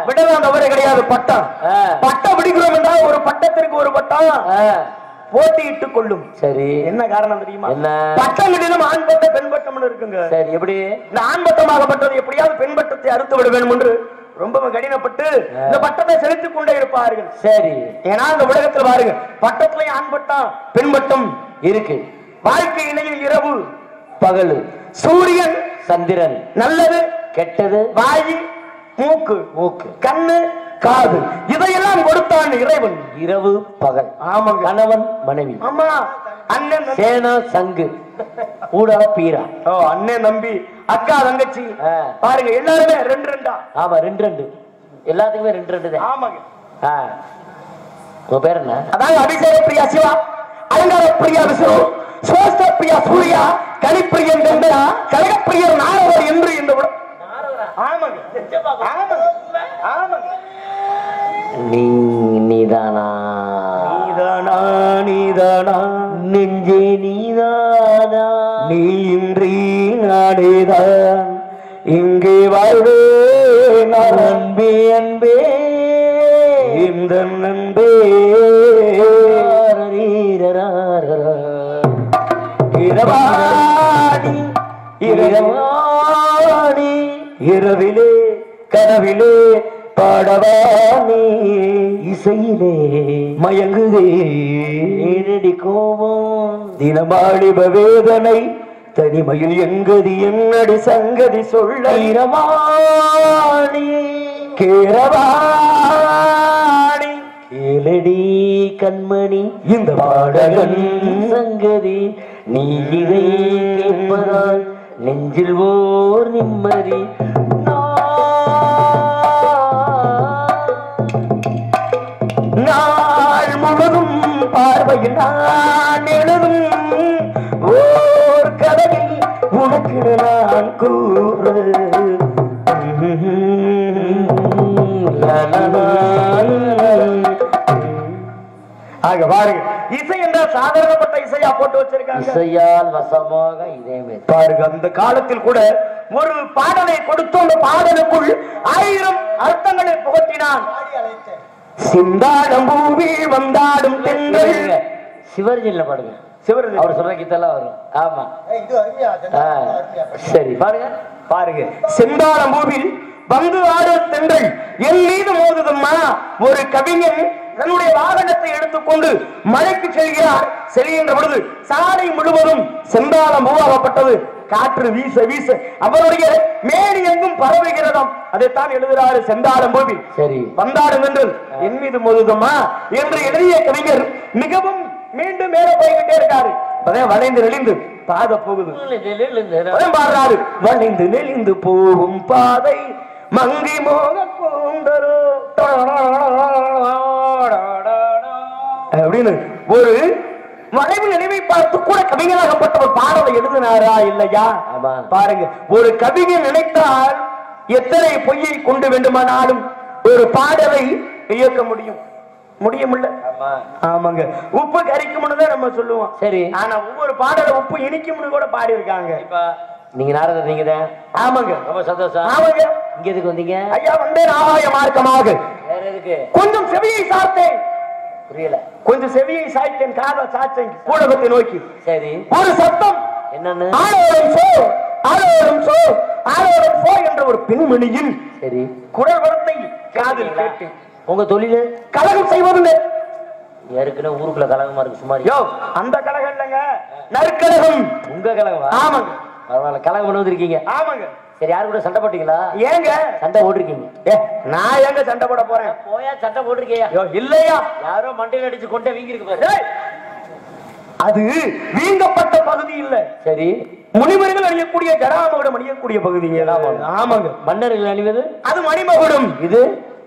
விடலாம் தவறு கிடையாது. பட்டம் பிடிக்கிறோம் என்றால் ஒரு பட்டத்திற்கு ஒரு பட்டம் போட்டியிட்டுக் கொள்ளும். சரி என்ன காரணம் தெரியுமா? பட்டம் கிட்டிலும் ஆண் பட்டம் பெண் பட்டம் இருக்குங்க. சரி எப்படி இந்த ஆண் பட்டமாகப்பட்டது எப்படியாவது பெண் பட்டத்தை அறுத்து விட வேண்டும் என்று ரொம்ப கடினப்பட்டு இந்த பட்டத்தை செலுத்திக் கொண்டே இருப்பார்கள். சரி ஏன்னா இந்த உலகத்தில் பாருங்க பட்டத்திலேயே ஆண் பட்டம் பெண் பட்டம் இருக்கு. வாழ்க்கை இணையில் இரவு பகல், சூரியன் சந்திரன், நல்லது கெட்டது, வாயு மூக்கு கண்ணு காது, இதையெல்லாம் கொடுத்தான் இறைவன். இரவு பகல். ஆமா கணவன் மனைவி. ஆமா அண்ணன் சேனா சங்கு ஊடா பீரா. ஓ அண்ணன் நம்பி அக்கா தங்கச்சி பாருங்க எல்லாருமே ரெண்டு. ஆமா ரெண்டு எல்லாத்துக்குமே ரெண்டு தான். ஆமாங்க. உங்க பேர் என்ன? அதாவது அபிஷேக பிரியா சிவா, அலங்கார பிரியா விஷ்ணு, சோஸ்த பிரியா சூர்யா, கலிப்பிரியன் கங்கா, கலகப்பிரியர் நாரவர் என்று இந்த நீதானா நெஞ்சே நீதானா நீ இன்றி நாடேதான் இங்கே வாழ்வே அன்பே அன்பே இந்த நன்பே இரவாடி இரவாடி இரவிலே கனவிலே பாடவானே இசையிலே மயங்குதே நேரடி கோபம் தினமாளிப வேதனை தனிமையில் எங்கதி என்னடி சங்கதி சொல்ல இரவாணி கேரவாணி கேளடி கண்மணி இந்த பாடகன் சங்கதி நீ இதை கேட்பதால் நெஞ்சில் ஓர் நிம்மதி. நாள் முழுதும் பார்வையில் நான் எழுதும் ஓர் கதையில் உனக்கு நான் கூற ஆக பாருங்க இசை என்றால் சாதாரணப்பட்ட இசையா போட்டு வச்சிருக்காங்க. இசையால் வசமாக இதே பாருங்க அந்த காலத்தில் கூட ஒரு பாடலை கொடுத்து அந்த பாடலுக்குள் 1000 அர்த்தங்களை புகட்டினான். சிந்தாடும் பூவில் வந்தாடும் பெண்கள் சிவர்ஜின்ல பாடுங்க. சிவர்ஜி அவர் சொல்ற கீதெல்லாம் வரும். ஆமா சரி பாருங்க பாருங்க, செந்தாளம் பூவில் வந்து ஆடு தென்றல் என் மீது மோதுதம்மா. ஒரு கவிஞன் தன்னுடைய வாகனத்தை எடுத்துக்கொண்டு மலைக்கு செல்கிறார். செல்கின்ற பொழுது சாலை முழுவதும் செந்தாளம் பூவாகப்பட்டது. காற்று வீச வீச அவருடைய மேனி எங்கும் பரவுகிறதாம். அதைத்தான் எழுதுகிறாரு செந்தாளம் பூவில். சரி, வந்தாடும் என்று என் மீது மோதுதம்மா என்று எழுதிய கவிஞர் மிகவும் மீண்டும் மேல போய்கிட்டே இருக்காரு. வளைந்து நெளிந்து பாதை போகுது. பாடுறாரு, வளைந்து நெளிந்து போகும் பாதை மங்கி மோக கூந்தரோ அப்படின்னு ஒரு வளைவு நினைவை பார்த்து கூட கவிஞராகப்பட்ட ஒரு பாடலை எழுதினாரா இல்லையா? பாருங்க, ஒரு கவிஞர் நினைத்தால் எத்தனை பொய்யை கொண்டு வேண்டுமானாலும் ஒரு பாடலை இயக்க முடியும். முடியுமில்ல? ஆமாங்க. உப்பு கரிக்கும்னு தான் நம்ம சொல்லுவோம். சரி, ஆனா ஒவ்வொரு பாடல உப்பு இனிக்கும்னு கூட பாடி இருக்காங்க. நீங்க நாரதர் நீங்க தான். ஆமாங்க, ரொம்ப சந்தோஷம். ஆமாங்க. இங்க எதுக்கு வந்தீங்க? ஐயா வந்தேன் ஆகாய மார்க்கமாக. வேற எதுக்கு? கொஞ்சம் செவியை சாத்தேன். புரியல. கொஞ்சம் செவியை சாய்த்தேன், காதை சாய்த்தேன் கூடகத்தை நோக்கி. சரி, ஒரு சத்தம் என்னன்னு? ஆரோரம் சோ ஆரோரம் சோ ஆரோரம் சோ என்ற ஒரு பெண்மணியின் சரி குரல் வளத்தை காதில் கேட்டேன். உங்க தொழில் கலகம் செய்வதில்லை. ஏற்கனவே ஊருக்குள்ள கலகமா இருக்கு சுமார். யோ, அந்த கலகம் இல்லைங்க, நற்கலகம். உங்க கலகமா? ஆமாங்க. பரவாயில்ல, கலகம் பண்ண வந்திருக்கீங்க. ஆமாங்க. சரி, யாரு கூட சண்டை போட்டீங்களா? ஏங்க சண்டை போட்டிருக்கீங்க? நான் எங்க சண்டை போட போறேன்? போயா சண்டை போட்டிருக்கியா? இல்லையா, யாரோ மண்டையில் அடிச்சு கொண்டே வீங்கி இருக்கு பாரு. அது வீங்கப்பட்ட பகுதி இல்ல. சரி, முனிவர்கள் அணியக்கூடிய ஜடாமகுடம் அணியக்கூடிய பகுதிங்க. ஆமாங்க. மன்னர்கள் அணிவது அது மணிமகுடம். இது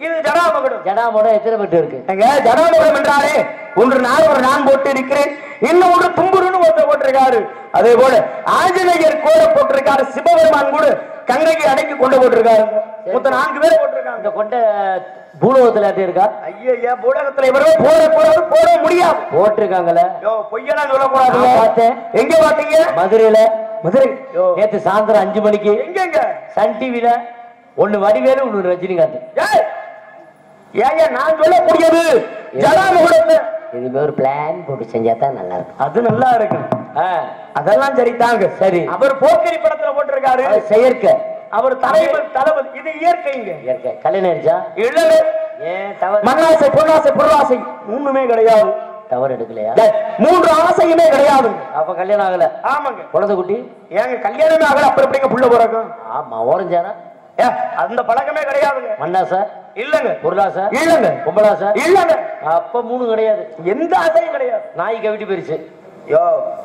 இது ஜடாமகுடம். ஜடாமகுடம் எத்தனை பெற்று இருக்கு? ஜடாமகுடம் என்றாலே ஒன்று நான் போட்டு இருக்கிறேன், இன்னும் ஒன்று தும்புருன்னு ஒருத்தர் போட்டிருக்காரு. அதே போல ஆஞ்சநேயர் கோல போட்டிருக்காரு. சிவபெருமான் கூட கங்கையை அடக்கி கொண்டு போட்டிருக்காரு. மொத்தம் 4 பேர் போட்டிருக்காங்க. இந்த கொண்ட பூலோகத்துல இருக்கா? ஐயா, பூலோகத்துல இவரும் போடக்கூடாது, போட முடியாது. போட்டிருக்காங்கல்ல. பொய்யெல்லாம் சொல்லக்கூடாது. பார்த்தேன். எங்க பாத்தீங்க? மதுரையில. மதுரை. நேத்து சாயந்தரம் 5 மணிக்கு எங்க சன் டிவில ஒன்னு வடிவேலு ஒன்னு ரஜினிகாந்த். ஏன் நான் சொல்லக்கூடியது ஜடாமகுடத்தை இதுமே ஒரு பிளான் போட்டு செஞ்சா தான் நல்லா இருக்கும். அது நல்லா இருக்கு. அதெல்லாம் சரி தாங்க. சரி, அவர் போக்கரி படத்துல போட்டிருக்காரு. செயற்கை. அவர் தலைவர் தளபதி. இது இயற்கைங்க. இயற்கை. கல்யாணம் இல்ல. ஏன் தவறு? மண்ணாசை, பொன்னாசை, பொருளாசை மூணுமே கிடையாது. தவறு எடுக்கலையா? 3 ஆசையுமே கிடையாது. அப்ப கல்யாணம் ஆகல. ஆமாங்க. குழந்தை குட்டி ஏங்க கல்யாணமே ஆகல, அப்புறம் எப்படிங்க புள்ள பிறக்கும்? ஆமா, ஓரஞ்சாரா அந்த பழக்கமே கிடையாதுங்க. மண்ணாசை இல்லங்க. பொருளாசை இல்லங்க. பொம்பளாசை இல்லங்க. அப்ப 3 கிடையாது. எந்த ஆசையும் கிடையாது. நாய் கவிட்டு போயிருச்சு.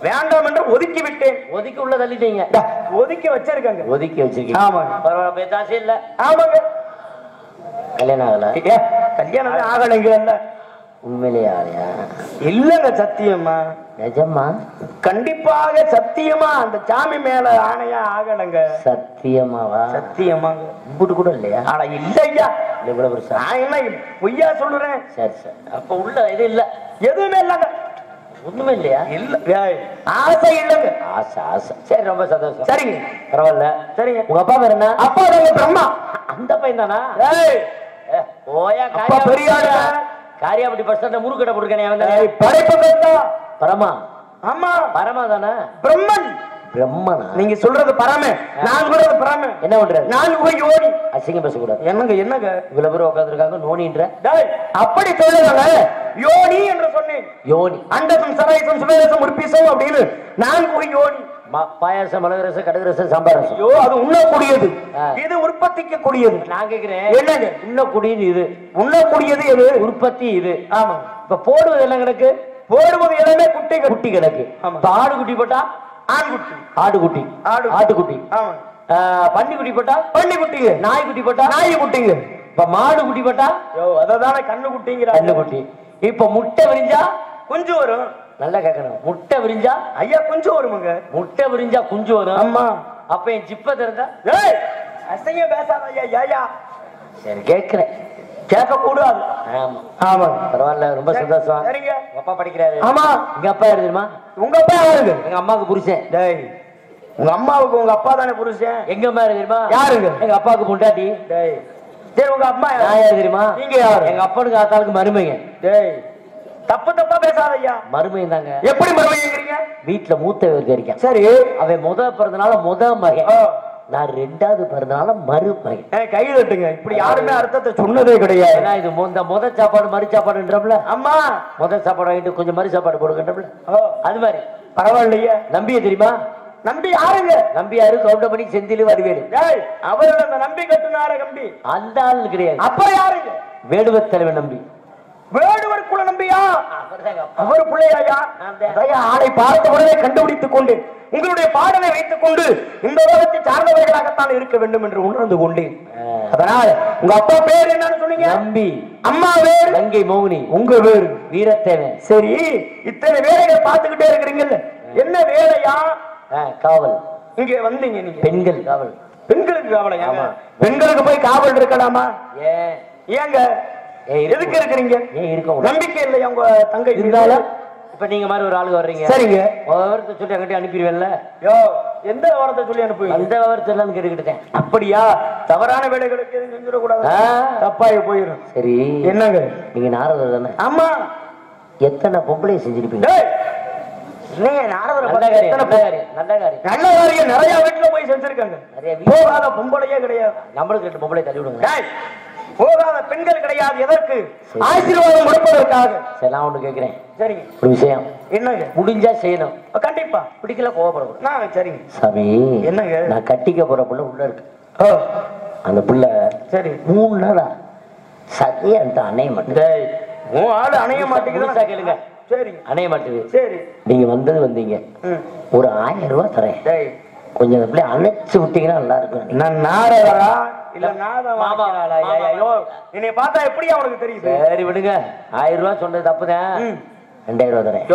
வேண்டாம் என்று ஒதுக்கி விட்டேன். ஒதுக்கி உள்ள தள்ளிட்டீங்க. ஒதுக்கி வச்சிருக்காங்க. ஒதுக்கி வச்சிருக்கீங்க. ஆமாங்க. பரவாயில்ல, பேச ஆசை இல்ல. ஆமாங்க. கல்யாணம் ஆகல. கல்யாணம் ஆகலைங்க. இல்ல, உண்மையிலேயே ஆகலையா? இல்லங்க, சத்தியமா. நிஜமா? கண்டிப்பாக சத்தியமா. அந்த சாமி மேல ஆணையா ஆகலைங்க. சத்தியமாவா? சத்தியமாங்க. இம்புட்டு கூட இல்லையா? ஆனா இல்லையா. இவ்வளவு பெருசா? நான் என்ன பொய்யா சொல்லுறேன்? சரி சரி, அப்ப உள்ள இது இல்ல, எதுவுமே இல்லங்க. ஒண்ணுமே இல்லையா? இல்ல, ஆசை இல்லங்க. ஆசை ஆசை. சரி, ரொம்ப சந்தோஷம். சரிங்க, பரவாயில்ல. சரிங்க. உங்க அப்பா பேர் என்ன? அப்பா பிரம்மா. அந்த பையன் தானா? ஓயா பெரிய ஆளு. காரியாபட்டி பஸ் ஸ்டாண்ட்ல முறுக்கடை போட்டுருக்கேன். படைப்பு பரமா. ஆமா, பரமா தானே? பிரம்மன். பிரம்மனா? நீங்க சொல்றது பரமே, நான் சொல்றது பரமே. என்ன பண்றது? நான் போய் யோனி. அசிங்கம் பேசக்கூடாது. என்னங்க என்னங்க இவ்வளவு பேர் உட்காந்துருக்காங்க நோனின்ற. அப்படி சொல்லுவாங்க. யோனி என்று சொன்னேன். யோனி. அண்டசம் சராயசம் சுவேசம் உற்பீசம் அப்படின்னு நான் போய் யோனி. பாயாசம், மிளகு ரசம், கடுகு ரசம், சாம்பார் ரசம். ஐயோ, அது உண்ணக்கூடியது. இது உற்பத்திக்கு கூடியது. நான் கேக்குறேன், என்னங்க? உண்ணக்கூடியது இது, உண்ணக்கூடியது எது? உற்பத்தி இது. ஆமா. இப்ப போடுவது என்ன கணக்கு? போடுவது எல்லாமே குட்டி குட்டி கணக்கு. ஆடு குட்டி போட்டா ஆண்குட்டி, ஆடுகுட்டி, ஆட்டுக்குட்டி. ஆமா. பன்னி குட்டி போட்டா பன்னி குட்டிங்க. நாய் குட்டி போட்டா நாய் குட்டிங்க. இப்ப மாடு குட்டி போட்டா அததானே கண்ணு குட்டிங்கிற. கண்ணு குட்டி. இப்ப முட்டை விரிஞ்சா குஞ்சு வரும். நல்லா கேட்கணும். முட்டை விரிஞ்சா ஐயா குஞ்சு வருமுங்க. முட்டை விரிஞ்சா குஞ்சு வரும். ஆமா. அப்ப என் ஜிப்ப திறந்தா அசைய பேசாத ஐயா. ஐயா சரி, கேட்கிறேன். கேட்க கூடாது. ஆமா ஆமா. பரவாயில்ல, ரொம்ப சந்தோஷம். சரிங்க. உங்க அப்பா படிக்கிறாரு. ஆமா. எங்க அப்பா யாரு தெரியுமா? உங்க அப்பா யாருங்க? எங்க அம்மாவுக்கு புருஷன். டேய், உங்க அம்மாவுக்கு உங்க அப்பா தானே புருஷன். எங்க அம்மா யாரு தெரியுமா? யாருங்க? எங்க அப்பாவுக்கு பொண்டாட்டி. டேய், சரி, உங்க அம்மா நான் யாரு தெரியுமா? நீங்க யாரு? எங்க அப்பனுக்கு ஆத்தாளுக்கு மருமைங்க. டேய், தப்பு தப்பா பேசாத ஐயா. மருமையும் தாங்க. எப்படி மருமைங்கிறீங்க? வீட்டுல மூத்த இருக்கேன். சரி, அவன் பிறந்தனால மகன். நான் 2வது பிறந்தனால மறுபயன். கை தட்டுங்க. இப்படி யாருமே அர்த்தத்தை சொன்னதே கிடையாது. ஏன்னா இது முத சாப்பாடு மறு சாப்பாடுன்றப்பல, அம்மா முத சாப்பாடு வாங்கிட்டு கொஞ்சம் மறு சாப்பாடு போடுங்கன்றப்பல, அது மாதிரி பரவாயில்லையே. நம்பிய தெரியுமா? நம்பி யாருங்க? நம்பியாரு கவுண்டமணி செந்தில் வடிவேலு. அவரோட அந்த நம்பி கட்டுனார நம்பி அந்த ஆள் கிடையாது. அப்ப யாருங்க? வேடுவர் தலைவன் நம்பி. வேடுவர் குல நம்பியா? அவர் பிள்ளையா? ஆளை பார்த்த உடனே கண்டுபிடித்துக் கொண்டு உங்களுடைய பாடலை வைத்துக் கொண்டு இந்த உலகத்தை சார்ந்தவர்களாகத்தான் இருக்க வேண்டும் என்று உணர்ந்து கொண்டேன். அதனால் உங்க அப்பா பேர் என்னன்னு சொன்னீங்க? நம்பி. அம்மா பேர் லங்கை மோகினி. உங்க பேர் வீரத்தேவன். சரி, இத்தனை வேலைகள் பார்த்துக்கிட்டே இருக்கிறீங்கல்ல, என்ன வேலையா? காவல். இங்க வந்தீங்க நீங்க பெண்கள் காவல். பெண்களுக்கு காவலையா? பெண்களுக்கு போய் காவல் இருக்கலாமா? ஏங்க எதுக்கு இருக்கிறீங்க? நம்பிக்கை இல்லையா உங்க தங்கை இருந்தாலும்? இப்ப நீங்க மாதிரி ஒரு ஆளுங்க வர்றீங்க, சரிங்க, விவரத்தை சொல்லி அங்கிட்ட அனுப்பிடுவேன்ல. யோ, எந்த விவரத்தை சொல்லி அனுப்புவீங்க? அந்த விவரத்தை எல்லாம் கேட்டுக்கிட்டேன். அப்படியா? தவறான வேலைகளுக்கு எதுவும் செஞ்சிடக்கூடாது, தப்பாகி போயிடும். சரி, என்னங்க நீங்க நாரதர் தானே? ஆமா. எத்தனை பொம்பளை செஞ்சிருப்பீங்க? நல்ல காரியம் நிறைய வீட்டுல போய் செஞ்சிருக்காங்க. போகாத பொம்பளையே கிடையாது. நம்மளுக்கு 2 பொம்பளை தள்ளி விடுங்க. போகாத பெண்கள் கிடையாது. எதற்கு? ஆசீர்வாதம் கொடுப்பதற்காக. சரி, நான் ஒண்ணு கேட்கிறேன். சரிங்க. ஒரு விஷயம். என்னங்க? முடிஞ்சா செய்யணும். கண்டிப்பா. பிடிக்கல கோவப்படக்கூடாது. சரிங்க சாமி. என்னங்க? நான் கட்டிக்க போற புள்ள உள்ள இருக்கு. அந்த புள்ள சரி 3 நாளா சரியா அணைய மாட்டேன். ஆளு அணைய மாட்டேங்குது. கேளுங்க. சரி, அணைய மாட்டேங்குது. சரி, நீங்க வந்தீங்க, ஒரு 1000 ரூபாய் தரேன், கொஞ்சம் அப்படியே அணைச்சு விட்டீங்கன்னா நல்லா இருக்கும். நான் நாரதரா இல்ல என்னை பார்த்தா எப்படி அவனுக்கு தெரியுது? சரி விடுங்க, 1000 ரூபாய் சொன்னது தப்புதான். 2000 ரூபாய் தரேன்.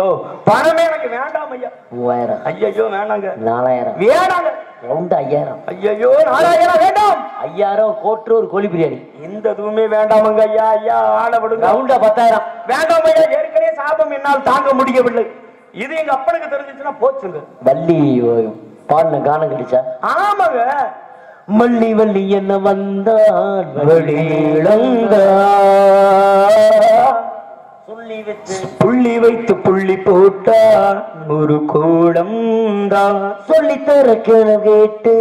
பணமே எனக்கு வேண்டாம் ஐயா. 3000. ஐயோ வேணாங்க. 4000 வேணாங்க. ரவுண்ட் 5000. ஐயோ 4000 வேண்டாம். 5000 கோட்டு ஒரு கோழி பிரியாணி. இந்த எதுவுமே வேண்டாமங்க ஐயா. ஐயா ஆள விடுங்க. ரவுண்டா 10000 வேண்டாம் ஐயா. ஏற்கனவே சாபம் என்னால் தாங்க முடியவில்லை. இது எங்க அப்பனுக்கு தெரிஞ்சிச்சுன்னா போச்சுங்க. வள்ளி பாடின கானம் கிடைச்சா? ஆமாங்க. மல்லி வள்ளி என்ன வந்தான் புள்ளி வைத்து புள்ளி போட்டா ஒரு கோடம் தான் சொல்லி தரக்கென கேட்டு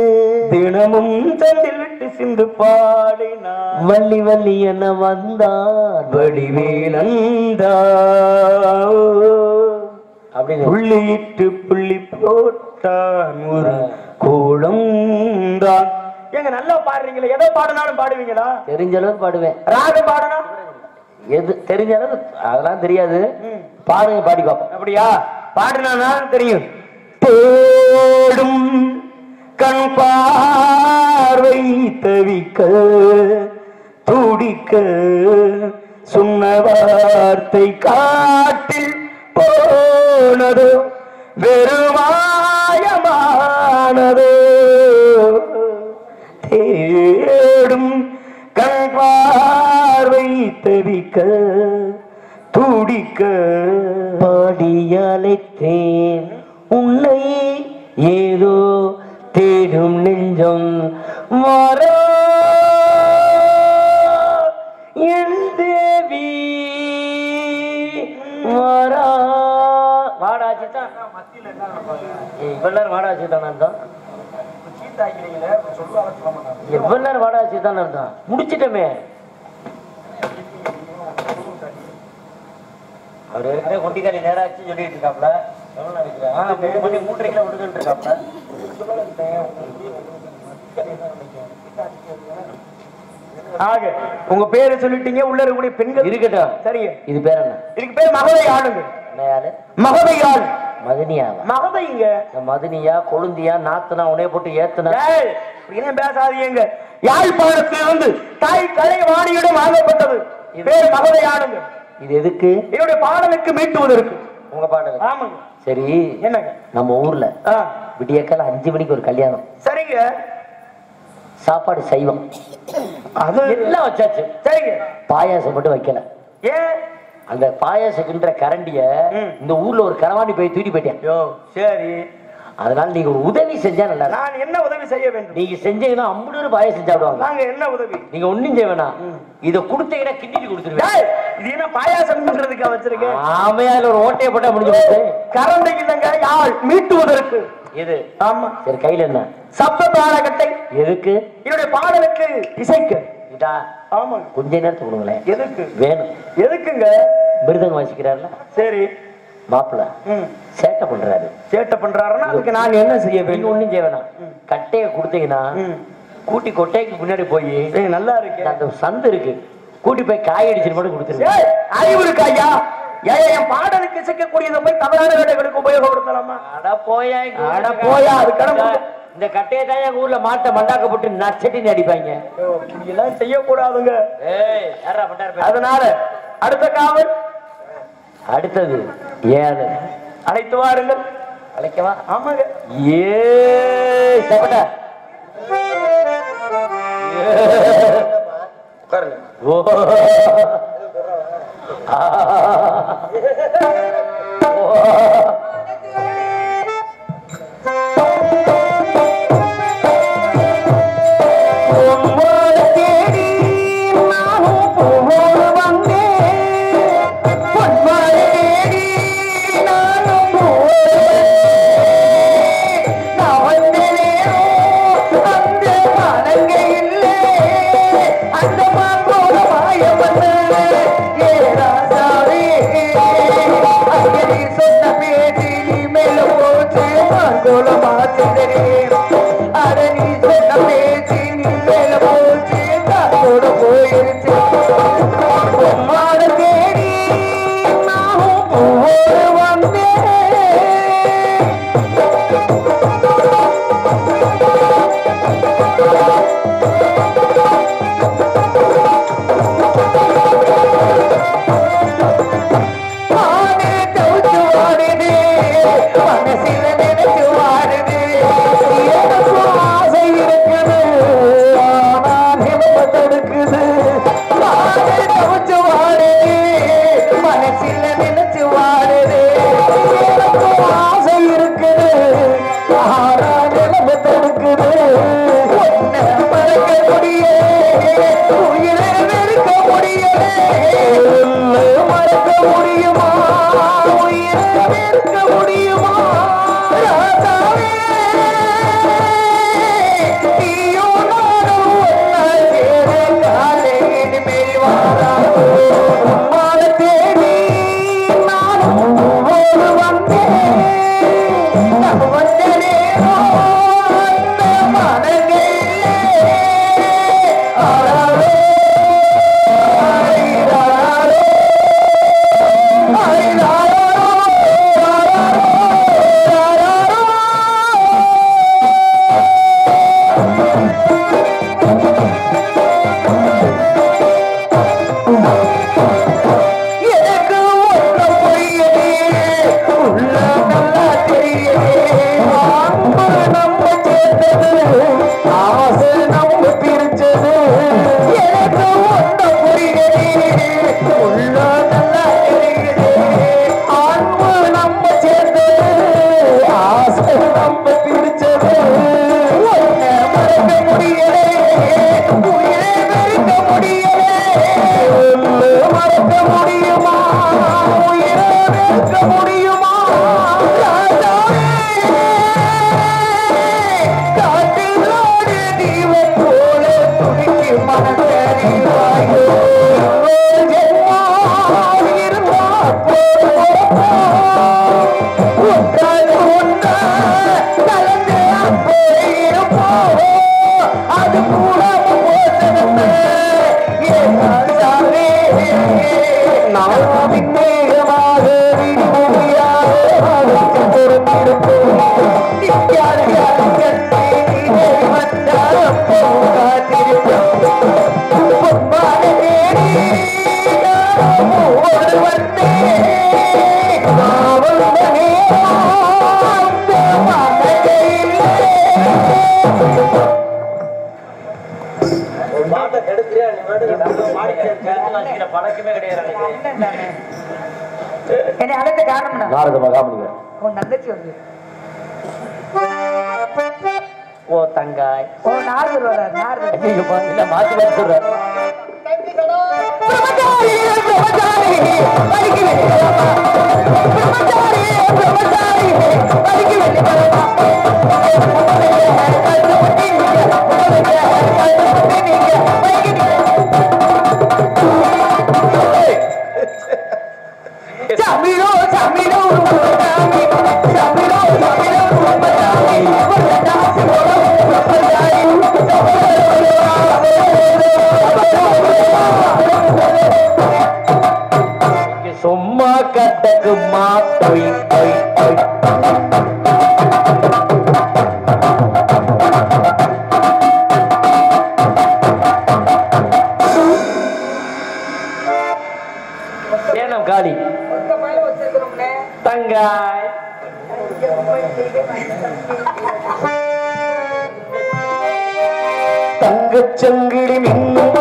தினமும் சந்தில் விட்டு சிந்து பாடினா வள்ளி வள்ளி என்ன வந்தான் வடிவேலந்தா அப்படின்னு புள்ளிட்டு புள்ளி போட்டான் ஒரு கோடம் தான். எங்க நல்லா பாடுறீங்களா? எதை பாடினாலும் பாடுவீங்களா? தெரிஞ்ச அளவுக்கு பாடுவேன். ராகம் பாடனா? எது தெரிஞ்ச அளவு அதெல்லாம் தெரியாது. பாடுங்க, பாடி பார்ப்போம். அப்படியா? பாடுனா தெரியும். தேடும் கண் பார்வை தவிக்க துடிக்க சொன்ன வார்த்தை காட்டில் போனதோ வெறுமாயமானதோ தேடும் கண் பார்வை தவிக்க துடிக்க பாடியழைத்தேன் உன்னை ஏதோ தேடும் நெஞ்சம் வாரா என் தேவி வாரா. வாடாச்சிதான் இவ்வளவு நேரம் வாடாச்சிதான் அர்த்தம். எவ்வளவு நேரம் வாடாச்சிதான் அர்த்தம். முடிச்சிட்டமே. அவரு ஏற்கனவே கொண்டிக்காரி நேராச்சு சொல்லிட்டு இருக்காப்ல. எவ்வளவு நினைக்கிறேன் 3:30 விடுதுன்னு இருக்காப்ல. ஆக உங்க பேரு சொல்லிட்டீங்க. உள்ள இருக்கக்கூடிய பெண்கள் இருக்கட்டும். சரிங்க. இது பேர் என்ன? இதுக்கு பேர் மகதை ஆளுங்க. என்ன ஆளு? மகதை ஆள். மதினியா? மகதைங்க. மதினியா கொழுந்தியா நாத்துனா உனைய போட்டு ஏத்துனா பேசாதீங்க. யாழ்ப்பாணத்திலிருந்து தாய் கலை வாணியிடம் வாங்கப்பட்டது பேர் மகதை ஆளுங்க. இது எதுக்கு? என்னுடைய பாடலுக்கு மீட்டுவதற்கு. உங்க பாடல்? ஆமாங்க. சரி, என்னங்க? நம்ம ஊர்ல விடியக்கால 5 மணிக்கு ஒரு கல்யாணம். சரிங்க. சாப்பாடு சைவம் அது எல்லாம் வச்சாச்சு. சரிங்க. பாயாசம் மட்டும் வைக்கல. ஏன்? அந்த பாயாசம்ன்ற கரண்டிய இந்த ஊர்ல ஒரு கரவாணி போய் தூக்கி போயிட்டேன். சரி, அதனால நீங்க ஒரு உதவி செஞ்சா நல்லா. நான் என்ன உதவி செய்ய வேண்டும்? நீங்க செஞ்சீங்கன்னா 50 பாயாசம் சாப்பிடுவாங்க. நாங்க என்ன உதவி? நீங்க ஒண்ணும் செய்ய வேணாம். இத கொடுத்தீங்கன்னா கிண்டிட்டு கொடுத்துருவேன். இது என்ன பாயாசம் பண்றதுக்கா வச்சிருக்கேன்? ஆமையால ஒரு ஓட்டையை போட்டா முடிஞ்சு போச்சு. கரண்டைக்கு இல்லங்க, யாழ் மீட்டுவதற்கு. எது? ஆமா. சரி, கையில என்ன? சப்த தாளகட்டை. எதுக்கு? என்னுடைய பாடலுக்கு இசைக்க. இதா? ஆமா. கொஞ்ச நேரத்துக்கு கொடுங்களேன். எதுக்கு? வேணும். எதுக்குங்க? மிருதங்க வாசிக்கிறாருல. சரி. மாப்பிள்ள சேட்டை பண்றாரு. சேட்டை பண்றாருன்னா அதுக்கு நான் என்ன செய்ய வேண்டும்? ஒண்ணும் செய்ய வேணாம். கட்டைய கொடுத்தீங்கன்னா கூட்டி கொட்டைக்கு முன்னாடி போய் நல்லா இருக்கு அந்த சந்து இருக்கு, கூட்டி போய் காய் அடிச்சுட்டு மட்டும் கொடுத்துருங்க. அறிவு இருக்கு ஐயா. என் பாடலுக்கு இசைக்கக்கூடியதை போய் தவறான வேலைகளுக்கு உபயோகப்படுத்தலாமா? அட போயா, அட போயா, அது கடமை. இந்த கட்டையை தான் எங்க ஊர்ல மாட்டை மண்டாக்க போட்டு நச்சட்டின்னு அடிப்பாங்க. இதெல்லாம் செய்யக்கூடாதுங்க. அதனால அடுத்த காவல். அடுத்தது ஏழு. அழைத்து வாருங்கள். அழைக்கவா? ஆமாங்க. சப்பட்ட ஓ என்னை அழைத்த காரணம் நாரத மகாமுனிவர். உன் தங்கச்சி வந்து ஓ தங்காய். ஓ நாரதர் வர நாரதர் இல்ல மாத்தி மாத்தி சொல்ற. பிரம்மச்சாரி சும்மா கட்டக்குமா பொய் பொய் பொய் ஏனம் காளி தங்காய் தங்கச்சங்கிடி மின்னும்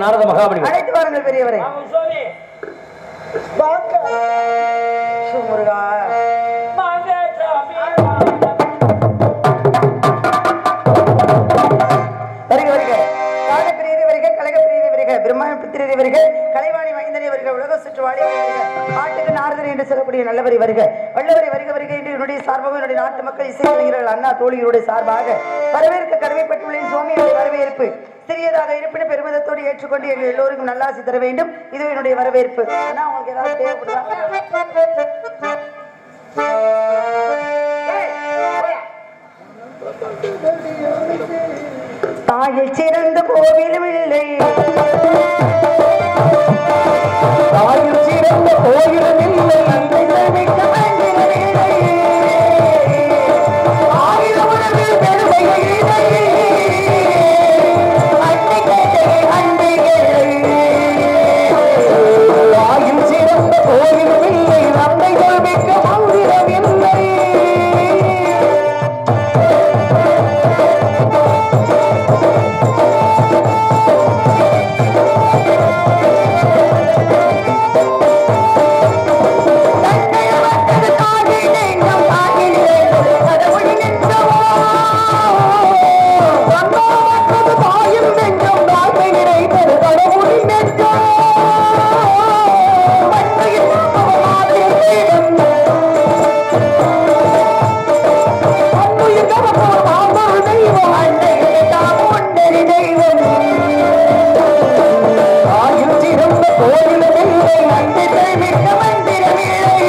நாரத மகாபலி அழைத்து வாருங்கள் பெரியவரே. முருகா வருக வருக. காலப்பிரியரை வருக, கழகப்பிரியரை வருக, பிரம்மபுத்திரரை வருக, கலைவாணி மைந்தனை வருக, உலக சுற்றுவாளி வருக, பாட்டுக்கு நாரதர் என்று சொல்லக்கூடிய நல்லவரை வருக, வல்லவரை வருக வருக என்று என்னுடைய சார்பாக என்னுடைய நாட்டு மக்கள் இசைக்கலைஞர்கள் அண்ணா தோழிகளுடைய சார்பாக வரவேற்க கடமைப்பட்டுள்ள சுவாமியுடைய வரவேற்பு சிறியதாக இருப்பினும் பெருமிதத்தோடு ஏற்றுக்கொண்டு எங்கள் எல்லோருக்கும் நல்லாசி தர வேண்டும். இது என்னுடைய வரவேற்பு. ஆனா உங்களுக்கு ஏதாவது தேவைப்படுதா? தாயில் சிறந்த கோவிலும் இல்லை, தாயில் சிறந்த கோவிலும் இல்லை, ஆயிரம் உணவில் பெருமை இல்லை, தாயில் சிறந்த கோவிலும் இல்லை, நன்மைகள் மிக்க மந்திரம் இல்லை. தன்னை கோயிலுமில்லை நன்றிகள் மிக்க மந்திரமில்லை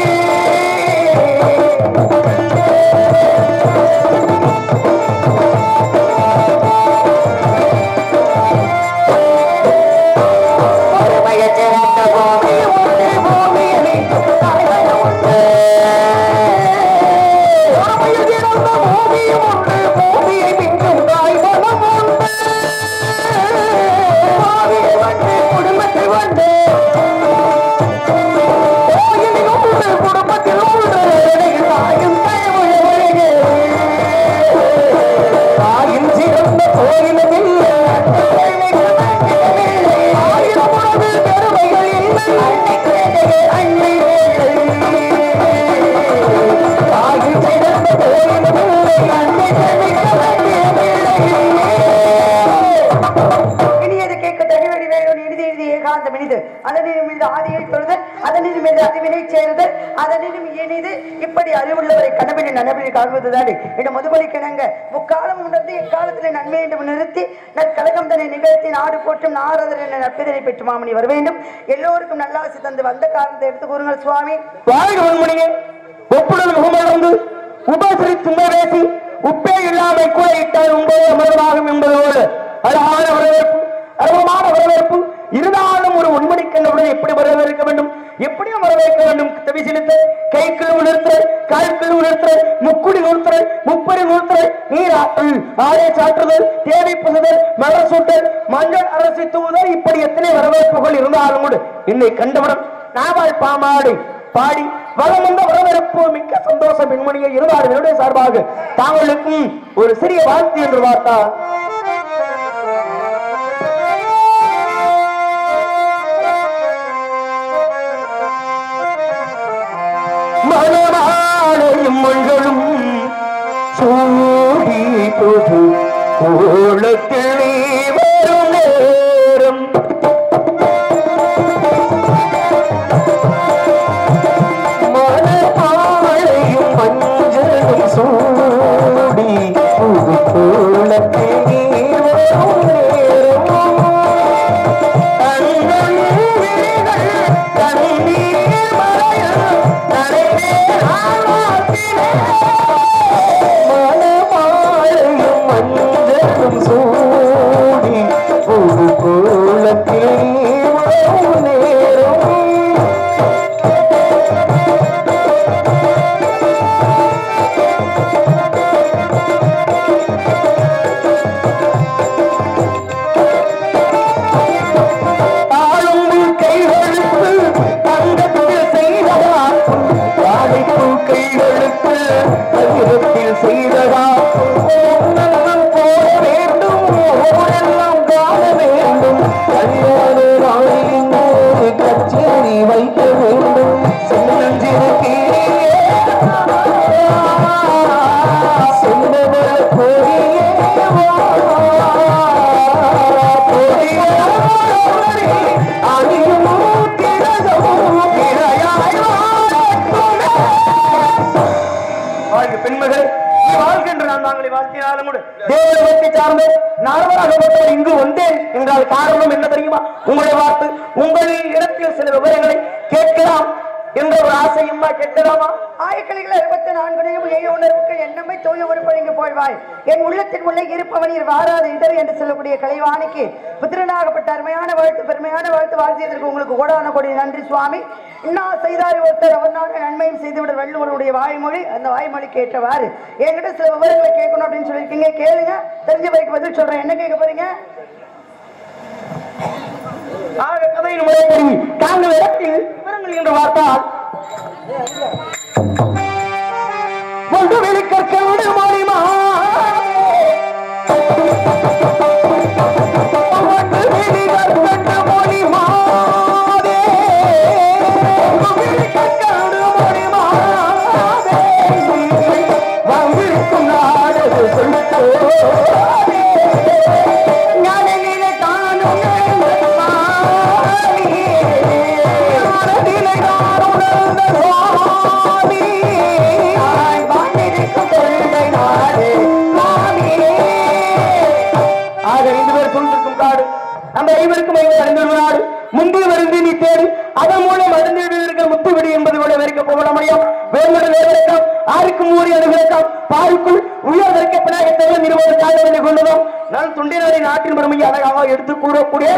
இப்படி அறிவுள்ளவரை கனவினை நனவினை காண்பதுதானே இந்த முதுமொழிக்கிணங்க முக்காலம் உணர்ந்து எக்காலத்தில் நன்மை என்று நிறுத்தி நற்கழகம் தன்னை நிகழ்த்தி நாடு போற்றும் நாரதர் என்ற நற்பிதனை பெற்று மாமணி வர வேண்டும். எல்லோருக்கும் நல்லாசி தந்து வந்த காரணத்தை எடுத்து கூறுங்கள் சுவாமி. உபசரித்து பேசி உப்பே இல்லாமல் கூட இட்டால் உங்களே அமர்வாகும் என்பதோடு அழகான வரவேற்பு அருவமான வரவேற்பு இருந்தாலும் ஒரு உண்மணிக்கண்டவுடன் எப்படி வரவேற்க வேண்டும் எப்படியும் வரவேற்க வேண்டும். தவி செலுத்த கைக்குழு நிறுத்த கால்குழு நிறுத்த முக்குடி நிறுத்த முப்படி நிறுத்த நீராற்றல் ஆடை சாற்றுதல் தேவை புசுதல் மலர் சூட்டல் மஞ்சள் அரசு தூவுதல் இப்படி எத்தனை வரவேற்புகள் இருந்தாலும் கூட என்னை கண்டவுடன் நாவால் பாமாடி பாடி வளம் வந்த வரவேற்பு மிக்க சந்தோஷ பெண்மணியை இருந்தார் என்னுடைய சார்பாக தாங்களுக்கும் ஒரு சிறிய வாழ்த்து என்று பார்த்தால் மனமாலையும் மொழிகளும் சூடி புது கோலத்தில் வரும் நேரம் மனமாலையும் மஞ்சளும் சூடி புது கோலத்தில் வரும் நேரம் இங்கு வந்தேன் என்றால் காரணம் என்ன தெரியுமா? உங்களை பார்த்து உங்களின் இடத்தில் சில விவரங்களை கேட்கலாம் என்ற ஒரு ஆசையுமா கேட்கலாமா? ஆயக்கலைகள் 64 உணர்வுக்கு என்னமை தூய உறுப்படைந்து போய்வாய் என் உள்ளத்தின் உள்ளே இருப்பவனில் வாராத இடர் என்று சொல்லக்கூடிய கலைவாணிக்கு புத்திரனாகப்பட்ட அருமையான வாழ்த்து பெருமையான வாழ்த்து வாழ்த்தியதற்கு உங்களுக்கு கோடான கோடி நன்றி சுவாமி. இன்னும் செய்தாரி ஒருத்தர் அவனாக நன்மையும் செய்துவிட வள்ளுவருடைய வாய்மொழி அந்த வாய்மொழிக்கு ஏற்றவாறு என்கிட்ட சில விவரங்களை கேட்கணும் அப்படின்னு சொல்லியிருக்கீங்க. கேளுங்க, தெரிஞ்ச வரைக்கும் பதில் சொல்றேன். என்ன கேட்க போறீங்க? கதையின் முறை தெரிவி தாங்கள் இடத்தில் விவரங்கள் என்று பார்த்தால் ஒன்று வெளிக்கற்க முடியுமா முந்தைய மருந்து நீ தேடி அதன் மூலம் அடைந்திருக்கிற முத்துவிடி என்பது போல வெறுக்க போகல முடியும் வேறுபடும் வேறுக்கம் ஆருக்கும் ஊறி அனுபவிക്കാം பாருக்குள் உயர் வெறுக்கப்படாக நிறுவனத்தாக கொண்டதும் நான் தொண்டினாடி நாட்டின் பெருமையை அழகாக எடுத்து கூறக்கூடிய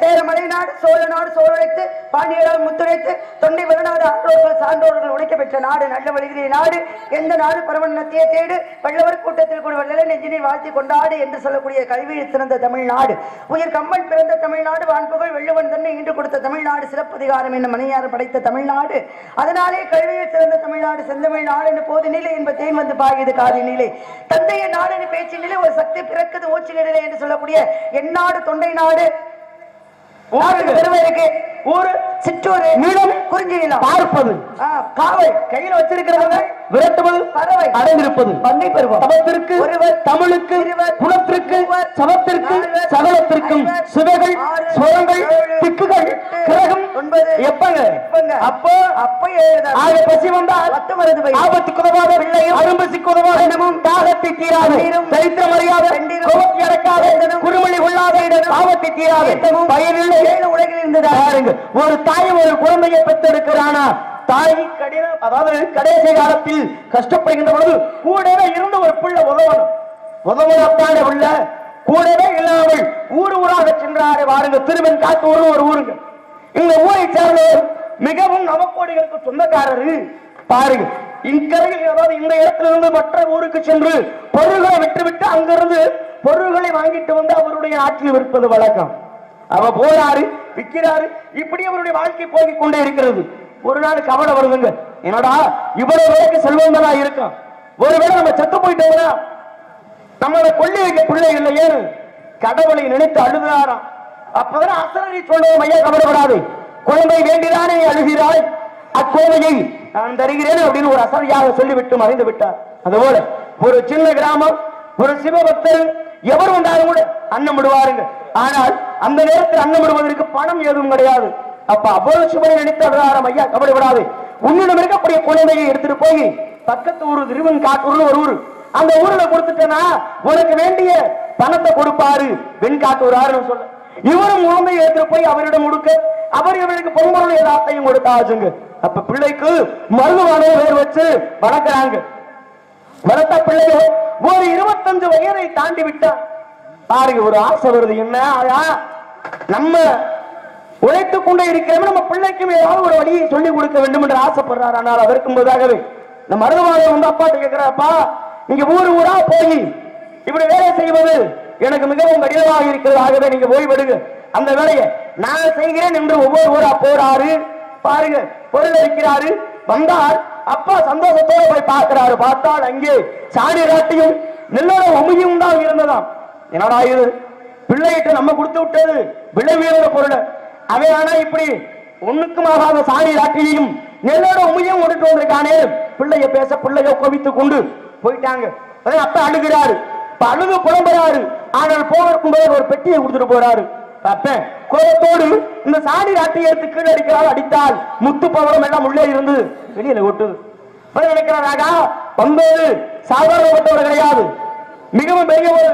சேர மலைநாடு சோழ நாடு சோழழைத்து பாண்டியரால் முத்துழைத்து தொண்டை வளநாடு ஆண்டோர்கள் சான்றோர்கள் உழைக்க பெற்ற நாடு நல்ல வழிகிற நாடு எந்த நாடு பரவன் நத்திய தேடு வல்லவர் கூட்டத்தில் கூட வல்லல நெஞ்சினை வாழ்த்தி கொண்டாடு என்று சொல்லக்கூடிய கல்வியில் சிறந்த தமிழ்நாடு உயர் கம்பன் பிறந்த தமிழ்நாடு வான்புகள் வெள்ளுவன் தன்னை ஈண்டு கொடுத்த தமிழ்நாடு சிறப்பதிகாரம் என்னும் மணியாறு படைத்த தமிழ்நாடு அதனாலே கல்வியில் சிறந்த தமிழ்நாடு செந்தமிழ் நாடு என்று போது நிலை என்ப தேன் வந்து பாகியது காதி நிலை தந்தைய நாடு என்று பேச்சு நிலை ஒரு சக்தி பிறக்குது மூச்சு நிலை என்று சொல்லக்கூடிய எந்நாடு தொண்டை நாடு பெருமைக்கு ஊரு சிற்றூர் நீளம் குறிஞ்சி நிலம் பார்ப்பது காவல் கையில வச்சிருக்கிறவங்க விரட்டுவது பறவை அடைந்திருப்பது பங்கை பருவம் சமத்திற்கு ஒருவர் தமிழுக்கு குலத்திற்கு சமத்திற்கு சகலத்திற்கும் சுவைகள் சுரங்கள் திக்குகள் கிரகம் எப்பங்க அப்போ ஆக பசி வந்தால் ஆபத்துக்கு உதவாத பிள்ளையும் அரும்பசிக்கு உதவாத இடமும் தாகத்தை தீராது சரித்திரம் அறியாத கோபத்தை அடக்காத குறுமொழி கொள்ளாத ஆபத்தை தீராது பயிரில்லை உலகில் இருந்தது ஒரு தாய் ஒரு குழந்தையை பெற்றெடுக்கிறானா தாய் கடினம் அதாவது கடைசி காலத்தில் கஷ்டப்படுகின்ற பொழுது கூடவே இருந்து ஒரு பிள்ளை உதவத்தான உள்ள கூடவே இல்லாமல் ஊராக சென்றாரு வாருங்க திருவன் காட்டு ஒரு ஊருங்க இந்த ஊரை சேர்ந்தவர் மிகவும் நவக்கோடிகளுக்கு சொந்தக்காரரு பாருங்க இக்கரையில் அதாவது இந்த இடத்திலிருந்து மற்ற ஊருக்கு சென்று பொருள்களை விட்டுவிட்டு அங்கிருந்து பொருள்களை வாங்கிட்டு வந்து அவருடைய ஆட்சியில் விற்பது வழக்கம் அவ போறாரு விற்கிறாரு இப்படி அவருடைய வாழ்க்கை போய் கொண்டே இருக்கிறது ஒரு நாள் கவலை வருதுங்க என்னடா இவ்வளவு பேருக்கு செல்வந்தனா இருக்கும் ஒருவேளை நம்ம செத்து போயிட்டோம்னா நம்மளை கொள்ளி வைக்க பிள்ளை இல்லையே கடவுளை நினைத்து அழுதாராம் அப்பதான் அசரடி சொல்லுவோம் ஐயா கவலைப்படாது குழந்தை வேண்டிதானே அழுகிறாய் அக்கோவையை நான் தருகிறேன் அப்படின்னு ஒரு அசரியாக சொல்லிவிட்டு மறைந்து விட்டார் அதுபோல ஒரு சின்ன கிராமம் ஒரு சிவபக்தர் எவர் வந்தாலும் கூட அன்னம் விடுவாருங்க ஆனால் அந்த நேரத்தில் அன்னம் விடுவதற்கு பணம் எதுவும் கிடையாது அப்ப அவ்வளவு சிவனை நினைத்தாராம் ஐயா கவலைப்படாது உன்னிடம் இருக்கக்கூடிய குழந்தையை எடுத்துட்டு போய் பக்கத்து ஊரு திருவன் காட்டூர்னு ஒரு ஊரு அந்த ஊர்ல கொடுத்துட்டேன்னா உனக்கு வேண்டிய பணத்தை கொடுப்பாரு வெண்காட்டூர் ஆறுன்னு சொல்ல இவரும் குழந்தையை எடுத்துட்டு போய் அவரிடம் கொடுக்க அவர் இவருக்கு பொங்கல் எல்லாத்தையும் கொடுத்தாச்சுங்க அப்ப பிள்ளைக்கு மருந்துவானோ வேறு வச்சு வளர்க்கிறாங்க வளர்த்த பிள்ளையோ ஒரு 25 வயதை தாண்டி விட்டான் பாருங்க ஒரு ஆசை வருது என்ன நம்ம உழைத்துக் கொண்டே இருக்கிறவங்க நம்ம பிள்ளைக்கும் ஏதாவது ஒரு வழியை சொல்லிக் கொடுக்க வேண்டும் என்று ஆசைப்படுறார் ஆனால் அதற்கு முன்பதாகவே நம்ம மருதுவாளர் வந்து அப்பாட்ட கேட்கிறாப்பா நீங்க ஊரா போய் இப்படி வேலை செய்வது எனக்கு மிகவும் கடினமாக இருக்கிறது ஆகவே நீங்க போய் விடுங்க அந்த வேலையை நான் செய்கிறேன் என்று ஒவ்வொரு ஊரா போறாரு பாருங்க பொருள் இருக்கிறாரு வந்தால் அப்பா சந்தோஷத்தோட போய் பார்க்கிறாரு பார்த்தால் அங்கே சாணி ராட்டியும் நெல்லோட உமையும் தான் இருந்ததாம் என்னடா இது பிள்ளைகிட்ட நம்ம கொடுத்து விட்டது விலை உயர்ந்த பொருள் அவன் ஆனா இப்படி ஒண்ணுக்கும் ஆகாத சாணி ராட்டியையும் நெல்லோட உமையும் கொண்டுட்டு வந்திருக்கானே பிள்ளைய பேச பிள்ளைய குவித்துக் கொண்டு போயிட்டாங்க அப்ப அழுகிறாரு அழுது புலம்புறாரு ஆனால் போவதற்கு ஒரு பெட்டியை கொடுத்துட்டு போறாரு கோபத்தோடு இந்த சாணி ராட்டியை எடுத்து கீழே அடிக்கிறாள் அடித்தால் முத்து பவரம் எல்லாம் உள்ளே இருந்து வெளியில ஒட்டுது நினைக்கிறாராக வந்தது சாதாரணப்பட்டவர் கிடையாது மிகவும் பெரிய ஒரு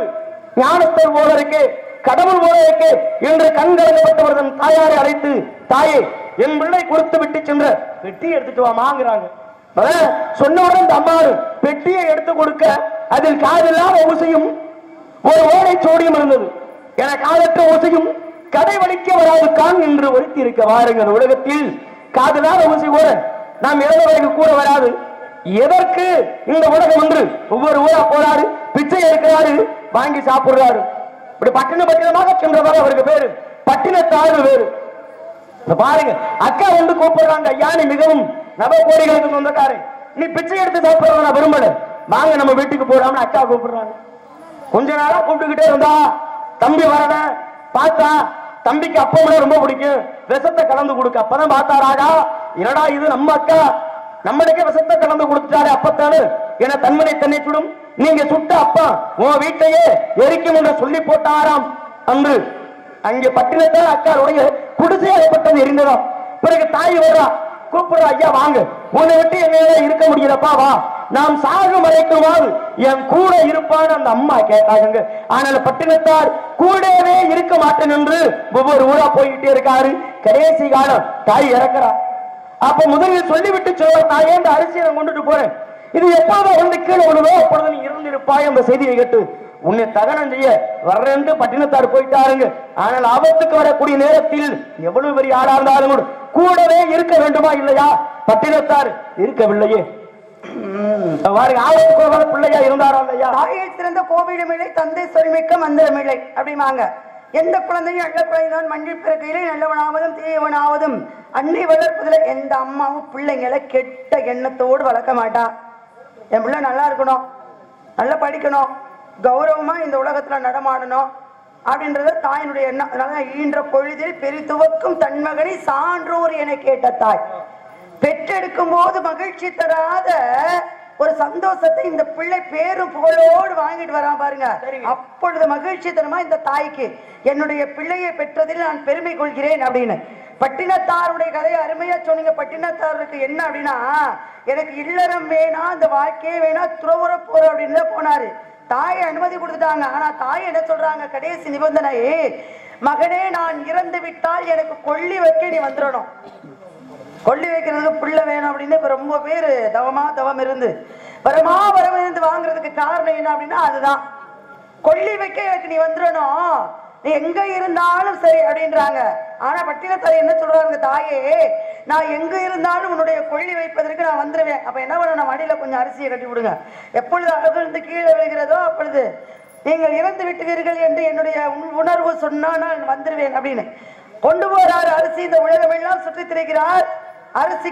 ஞானஸ்தர் போல இருக்கு கடவுள் போல இருக்கு என்று கண்கலங்கப்பட்டவர் தன் தாயாரை அழைத்து தாயே என் பிள்ளை கொடுத்து விட்டு சென்ற பெட்டியை எடுத்துட்டு வாங்கிறாங்க சொன்னவுடன் இந்த அம்மாறு பெட்டியை எடுத்து கொடுக்க அதில் காதில்லாத ஊசையும் ஒரு ஓலை சோடியும் இருந்தது என காதற்ற ஊசையும் கதை வலிக்க வராது கான் என்று ஒருத்தி இருக்க வாருங்கள் உலகத்தில் காதில்லாத ஊசி கூட நாம் இறந்தவரைக்கு கூட வராது எதற்கு இந்த உலகம் என்று ஒவ்வொரு ஊரா போறாரு பிச்சை எடுக்கிறாரு வாங்கி சாப்பிடுறாரு இப்படி பட்டினமாக சென்றதால் அவருக்கு பேரு பட்டினத்தாழ்வு வேறு பாருங்க அக்கா வந்து கூப்பிடுறாங்க ஐயா நீ மிகவும் நவ கோடிகளுக்கு சொந்தக்காரு நீ பிச்சை எடுத்து சாப்பிடுறத நான் விரும்பல வாங்க நம்ம வீட்டுக்கு போறாமனு அக்கா கூப்பிடுறாங்க கொஞ்ச நாளா கூப்பிட்டுக்கிட்டே இருந்தா தம்பி வரல பார்த்தா தம்பிக்கு அப்பா ரொம்ப பிடிக்கும் விஷத்தை கலந்து கொடுக்க அப்பதான் பார்த்தாராகா என்னடா இது நம்ம அக்கா நம்மளுக்கே விஷத்தை கலந்து கொடுத்துட்டாரு அப்பத்தானு என தன்மனை தன்னை சுடும் நீங்க சுட்ட அப்பா உன் வீட்டையே எரிக்கும் என்று சொல்லி போட்டாராம் அன்று அங்கே பட்டினத்தால் அக்காருடைய குடிசை ஏற்பட்டது எரிந்ததாம் பிறகு தாய் வரா கூப்பிடுற ஐயா வாங்க உன்னை விட்டு எங்க இருக்க முடியலப்பா வா நாம் சாகும் வரைக்குமாவது என் கூட இருப்பான்னு அந்த அம்மா கேட்டாங்க. ஆனால் பட்டினத்தார் கூடவே இருக்க மாட்டேன் என்று ஒவ்வொரு ஊரா போய்கிட்டே இருக்காரு. கடைசி காலம் தாய் இறக்குறா. அப்ப முதலில் சொல்லிவிட்டு சொல்ல, நான் ஏன் அரிசியை நான் கொண்டுட்டு போறேன், இது எப்போது வந்து கீழே விழுதோ அப்பொழுது நீ இருந்திருப்பாய் என்ற செய்தியை கேட்டு உன்னை தகனம் செய்ய வர்றேன்னு பட்டினத்தார் போயிட்டாருங்க. ஆனால் ஆபத்துக்கு வரக்கூடிய நேரத்தில் எவ்வளவு பெரிய ஆளா இருந்தாலும் கூடவே இருக்க வேண்டுமா இல்லையா? பட்டினத்தார் இருக்கவில்லையே. ஆபத்துக்கு பிள்ளையா இருந்தாரா இல்லையா? தாயில் சிறந்த கோவிலுமில்லை, தந்தை சொரிமிக்க மந்திரமில்லை அப்படிமாங்க. எந்த குழந்தையும் நல்ல குழந்தைதான் மண்ணில் பிறக்கையிலே நல்லவனாவதும் தீயவனாவதும் அன்னை வளர்ப்பதில் எந்த அம்மாவும் பிள்ளைங்களை கெட்ட எண்ணத்தோடு வளர்க்க மாட்டா. என் பிள்ளை நல்லா இருக்கணும், நல்லா படிக்கணும், கௌரவமா இந்த உலகத்துல நடமாடணும் அப்படின்றத தாயினுடைய எண்ணம். அதனால ஈன்ற பொழுதில் பெரிதுவக்கும் தன்மகனை சான்றோர் என கேட்ட தாய் பெற்றெடுக்கும் போது மகிழ்ச்சி தராத ஒரு சந்தோஷத்தை இந்த பிள்ளை பேரும் புகழோடு வாங்கிட்டு வரான் பாருங்க. அப்பொழுது மகிழ்ச்சி தரமா இந்த தாய்க்கு என்னுடைய பிள்ளையை பெற்றதில் நான் பெருமை கொள்கிறேன் அப்படின்னு. பட்டினத்தாருடைய கதையை அருமையா சொன்னீங்க. பட்டினத்தாருக்கு என்ன அப்படின்னா, எனக்கு இல்லறம் வேணா, இந்த வாழ்க்கையே வேணா, துறவுற போற அப்படின்னு தான் போனாரு. தாயை அனுமதி கொடுத்துட்டாங்க. ஆனா தாய் என்ன சொல்றாங்க, கடைசி நிபந்தனை, மகனே நான் இறந்து விட்டால் எனக்கு கொள்ளி வைக்க நீ வந்துடணும். கொள்ளி வைக்கிறதுக்கு பிள்ளை வேணும் அப்படின்னு இப்ப ரொம்ப பேரு தவம் இருந்து வரம் இருந்து வாங்குறதுக்கு காரணம் என்ன அப்படின்னா அதுதான், கொள்ளி வைக்க எனக்கு நீ வந்துடணும், நீ எங்க இருந்தாலும் சரி அப்படின்றாங்க. ஆனா பட்டினத்தார் என்ன சொல்றாங்க, தாயே நான் எங்க இருந்தாலும் உன்னுடைய கொள்ளி வைப்பதற்கு நான் வந்துருவேன். அப்ப என்ன பண்ண, மடியில கொஞ்சம் அரிசியை கட்டி விடுங்க, எப்பொழுது அகழ்ந்து கீழே விழுகிறதோ அப்பொழுது நீங்கள் இறந்து விட்டுவீர்கள் என்று என்னுடைய உணர்வு சொன்னா நான் வந்துருவேன் அப்படின்னு கொண்டு போறாரு அரிசி. இந்த உலகம் எல்லாம் சுற்றி திரிக்கிறார். அரிசி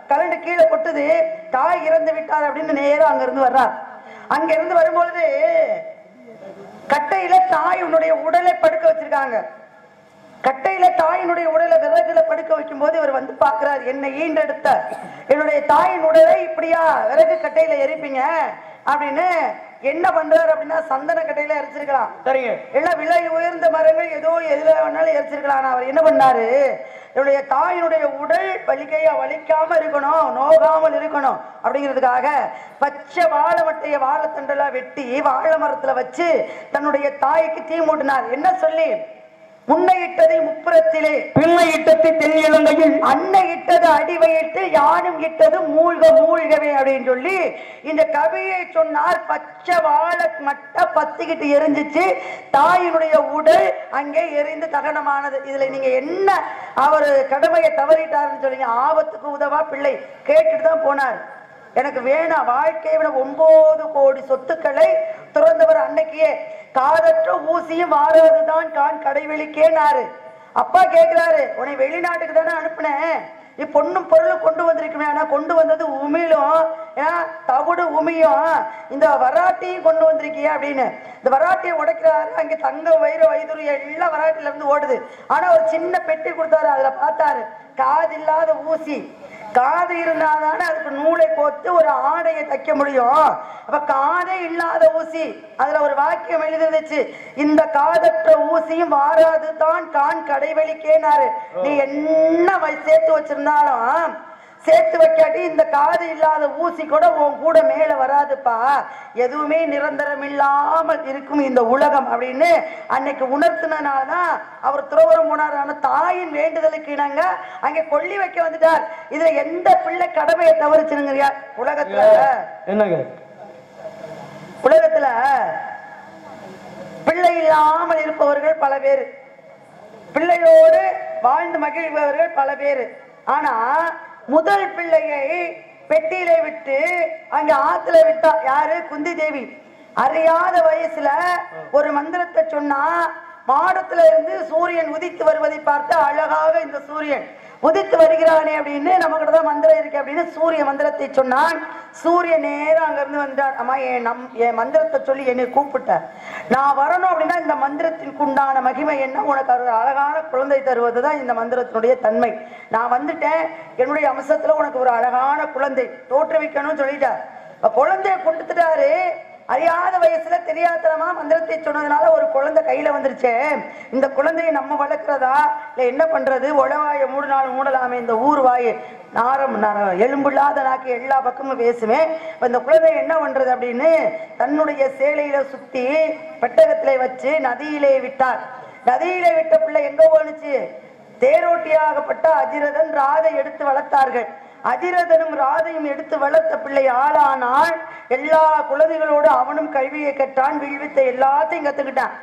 கலண்டு கீழே கொட்டுது. தாய் இறந்து விட்டார் அப்படின்னு நேரம் அங்க இருந்து வர்றார். அங்க இருந்து வரும்பொழுது கட்டையில தாயினுடைய உடலை படுக்க வச்சிருக்காங்க. கட்டையில தாயினுடைய உடலை விறகுல படுக்க வைக்கும் போது இவர் வந்து பாக்குறாரு, என்னை ஈண்டெடுத்த என்னுடைய தாயின் உடலை இப்படியா விறகு கட்டையில எரிப்பீங்க அப்படின்னு. என்ன பண்றாரு அப்படின்னா, சந்தன கட்டையில எரிச்சிருக்கலாம், சரிங்க, எல்லாம் விலை உயர்ந்த மரங்கள் ஏதோ எதுல வேணாலும் எரிச்சிருக்கலாம். அவர் என்ன பண்ணாரு, என்னுடைய தாயினுடைய உடல் வலிக்காம இருக்கணும், நோகாமல் இருக்கணும் அப்படிங்கிறதுக்காக பச்சை வாழை மட்டைய வாழைத்தண்டெல்லாம் வெட்டி வாழை மரத்துல வச்சு தன்னுடைய தாய்க்கு தீ மூட்டினார். என்ன சொல்லி, முன்னை இட்டதை முப்புறத்திலே, பின்னை இட்டதை தென்னிலங்கையில், அன்னை இட்டது அடிவையிட்டு யானும் இட்டது மூழ்க மூழ்கவே அப்படின்னு சொல்லி இந்த கவியை சொன்னார். பச்சை வாழை மட்ட பத்திக்கிட்டு எரிஞ்சிச்சு, தாயினுடைய உடல் அங்கே எரிந்து தகனமானது. இதுல நீங்க என்ன அவர் கடமையை தவறிட்டாருன்னு சொல்றீங்க? ஆபத்துக்கு உதவா பிள்ளை கேட்டுட்டு தான் போனார். எனக்கு வேணாம், வாழ்க்கையை விட 9 கோடி சொத்துக்களை துறந்தவர் அன்னைக்கே. காதற்ற ஊசியும் வாராதுதான் கான் கடைவெளிக்கேனாரு. அப்பா கேட்கிறாரு, உன்னை வெளிநாட்டுக்கு தானே அனுப்புனேன், நீ பொண்ணும் பொருளும் கொண்டு வந்திருக்குமே, ஆனா கொண்டு வந்தது உமிழும் தவிடு உமியும் இந்த வராட்டியும் கொண்டு வந்திருக்கியா அப்படின்னு. இந்த வராட்டியை உடைக்கிறாரு. அங்க தங்கம் வயிறு வைதுரு எல்லாம் வராட்டில இருந்து ஓடுது. ஆனா ஒரு சின்ன பெட்டி கொடுத்தாரு. அதுல பார்த்தாரு காது இல்லாத ஊசி. காது இருந்தாதானே அதுக்கு நூலை கோத்து ஒரு ஆடையை தைக்க முடியும். அப்ப காதே இல்லாத ஊசி. அதுல ஒரு வாக்கியம் எழுதிருந்துச்சு, இந்த காதற்ற ஊசியும் வாராது தான் கான் கடைவெளிக்கேனாரு. நீ என்ன சேர்த்து வச்சிருந்தாலும் சேர்த்து வைக்காட்டி இந்த காது இல்லாத ஊசி கூட உன் கூட மேல வராதுப்பா, எதுவுமே நிரந்தரம் இல்லாமல் இருக்கும் இந்த உலகம் அப்படின்னு அன்னைக்கு உணர்த்தினால்தான் அவர் துறவரம் போனார். ஆனா தாயின் வேண்டுதலுக்கு இணங்க அங்கே கொள்ளி வைக்க வந்துட்டார். இதுல எந்த பிள்ளை கடமையை தவறிச்சுங்க உலகத்துல? என்னங்க உலகத்துல பிள்ளை இல்லாமல் இருப்பவர்கள் பல பேரு, பிள்ளையோடு வாழ்ந்து மகிழ்பவர்கள் பல பேரு. ஆனா முதல் பிள்ளையை பெட்டியில விட்டு அங்க ஆத்துல விட்டா யாரு? குந்தி தேவி. அறியாத வயசுல ஒரு மந்திரத்தை சொன்னா, மாடத்துல இருந்து சூரியன் உதித்து வருவதை பார்த்து அழகாக இந்த சூரியன் உதித்து வருகிறானே அப்படின்னு நமக்கிட்ட தான் மந்திரம் இருக்கு அப்படின்னு சூரிய மந்திரத்தை சொன்னான். சூரியன் நேரம் அங்க இருந்து வந்தார். அம்மா என் மந்திரத்தை சொல்லி என்னை கூப்பிட்ட, நான் வரணும் அப்படின்னா இந்த மந்திரத்திற்கு உண்டான மகிமை என்ன, உனக்கு ஒரு அழகான குழந்தை தருவதுதான் இந்த மந்திரத்தினுடைய தன்மை. நான் வந்துட்டேன், என்னுடைய அம்சத்துல உனக்கு ஒரு அழகான குழந்தை தோற்றுவிக்கணும்னு சொல்லிட்டார். குழந்தைய கொடுத்துட்டாரு. அறியாத வயசுல தெரியாதனமா மந்திரத்தை சொன்னதுனால ஒரு குழந்தை கையில வந்துருச்சு. இந்த குழந்தையை நம்ம வளர்க்கிறதா இல்ல என்ன பண்றது? உளவாய மூடலாமே, இந்த ஊர் வாய் நாரம் எலும்பில்லாத நாக்கு எல்லா பக்கமும் பேசுவேன். இந்த குழந்தை என்ன பண்றது அப்படின்னு தன்னுடைய சேலையில சுத்தி பெட்டகத்திலே வச்சு நதியிலே விட்டார். நதியிலே விட்ட பிள்ளை எங்க போனுச்சு? தேரோட்டியாகப்பட்ட அஜிரதன் ராதை எடுத்து வளர்த்தார்கள். அஜிரதனும் ராதையும் எடுத்து வளர்த்த பிள்ளை ஆளானால் எல்லா குழந்தைகளோடு அவனும் கல்வியை கற்றான். வில்வித்தை எல்லாத்தையும் கத்துக்கிட்டான்.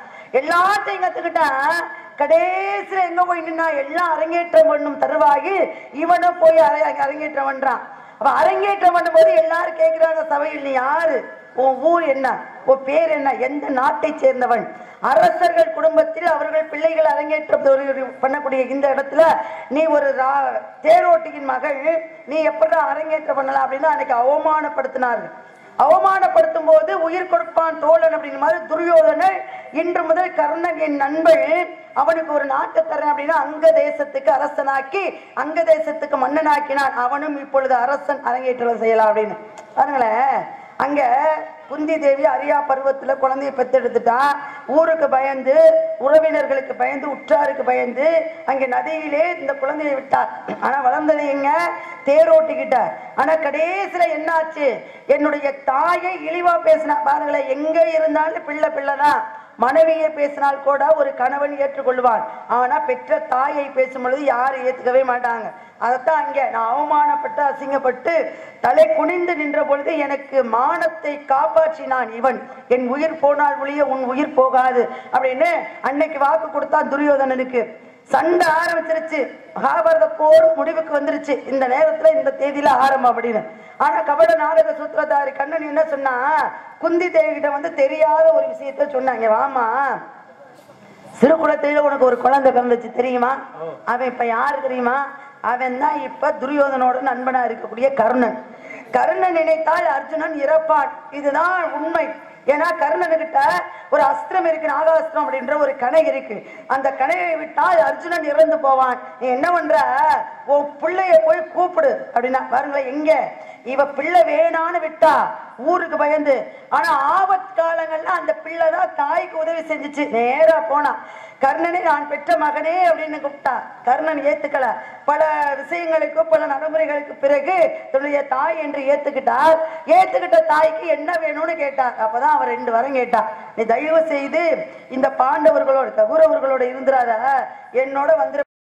கடைசியில எங்க போய் நின்னா எல்லாம் அரங்கேற்றம் பண்ணும் தருவாகி இவனை போய் அரங்கேற்றம் பண்றான். அப்ப அரங்கேற்றம் பண்ணும் போது எல்லாரும் கேட்கிறாங்க சபையில், நீ யாரு? உன் ஊர் என்ன? உன் பேர் என்ன? எந்த நாட்டை சேர்ந்தவன்? அரசர்கள் குடும்பத்தில் அவர்கள் பிள்ளைகள் அரங்கேற்றம் பண்ணக்கூடிய இந்த இடத்துல நீ ஒரு தேரோட்டியின் மகள், நீ எப்படி அரங்கேற்றம் பண்ணலாம் அப்படின்னு அன்னைக்கு அவமானப்படுத்தினார்கள். அவமானப்படுத்தும் போது உயிர் கொடுப்பான் தோழன் அப்படின்னு மாதிரி துரியோதனன் இன்று முதல் கர்ணன் என் நண்பன், அவனுக்கு ஒரு நாட்டை தரேன் அப்படின்னா அங்க தேசத்துக்கு அரசனாக்கி அங்க தேசத்துக்கு மன்னனாக்கினான். அவனும் இப்பொழுது அரசன் அரங்கேற்றம் செய்யலாம் அப்படின்னு பாருங்களேன். அங்க குந்தி தேவி அரியா பருவத்துல குழந்தைய பெத்தெடுத்துட்டான். ஊருக்கு பயந்து, உறவினர்களுக்கு பயந்து, உற்றாருக்கு பயந்து அங்க நதியிலே இந்த குழந்தையை விட்டார். ஆனா வளர்ந்தது எங்க? தேரோட்டிக்கிட்ட. ஆனா கடைசியில என்னாச்சு? என்னுடைய தாயை இழிவா பேசினா பாருங்களேன். எங்க இருந்தாலும் பிள்ளைதான். மனைவியை பேசினால் கூட ஒரு கணவன் ஏற்றுக்கொள்வான். ஆனா பெற்ற தாயை பேசும் பொழுது யாரும் ஏத்துக்கவே மாட்டாங்க. அதைத்தான் அங்க நான் அவமானப்பட்டு அசிங்கப்பட்டு தலை குனிந்து நின்ற பொழுது எனக்கு மானத்தை காப்பாற்றினான் இவன். என் உயிர் போனால் ஒழிய உன் உயிர் போகாது அப்படின்னு அன்னைக்கு வாக்கு கொடுத்தான் துரியோதனனுக்கு. சண்டை ஆரம்பிச்சிருச்சு. மகாபாரத போர் முடிவுக்கு வந்துருச்சு. இந்த நேரத்துல இந்த தேதியில ஆரம்பம் அப்படின்னு. ஆனா கபட நாடக சூத்திரதாரி கண்ணன் என்ன சொன்னா, குந்தி தேவி கிட்ட வந்து தெரியாத ஒரு விஷயத்த சொன்னாங்க. வாமா, சிறு குலத்தில உனக்கு ஒரு குழந்தை பிறந்துச்சு தெரியுமா? அவன் இப்ப யாரு தெரியுமா? அவன் தான் இப்ப துரியோதனோட நண்பனா இருக்கக்கூடிய கர்ணன். கர்ணன் நினைத்தால் அர்ஜுனன் இறப்பான். இதுதான் உண்மை. ஏன்னா கர்ணனுக்கிட்ட ஒரு அஸ்திரம் இருக்கு, நாகாஸ்திரம் அப்படின்ற ஒரு கணை இருக்கு. அந்த கணையை விட்டால் அர்ஜுனன் இறந்து போவான். நீ என்ன பண்ற? உன் பிள்ளைய போய் கூப்பிடு அப்படின்னா பாருங்களேன். எங்க இவ பிள்ளை வேணான்னு விட்டா ஊருக்கு பயந்து. ஆனா ஆபத் காலங்கள்ல அந்த பிள்ளைதான் தாய்க்கு உதவி செஞ்சுச்சு. நேரா போனா கர்ணனை நான் பெற்ற மகனே அப்படின்னு கூப்பிட்டா. கர்ணன் ஏத்துக்கல. பல விஷயங்களுக்கு பல நடைமுறைகளுக்கு பிறகு தன்னுடைய தாய் என்று ஏத்துக்கிட்டார். ஏத்துக்கிட்ட தாய்க்கு என்ன வேணும்னு கேட்டார். அப்பதான் அவர் 2 வரம் கேட்டார். நீ தயவு செய்து இந்த பாண்டவர்களோட கௌரவர்களோட இருந்துராத, என்னோட வந்து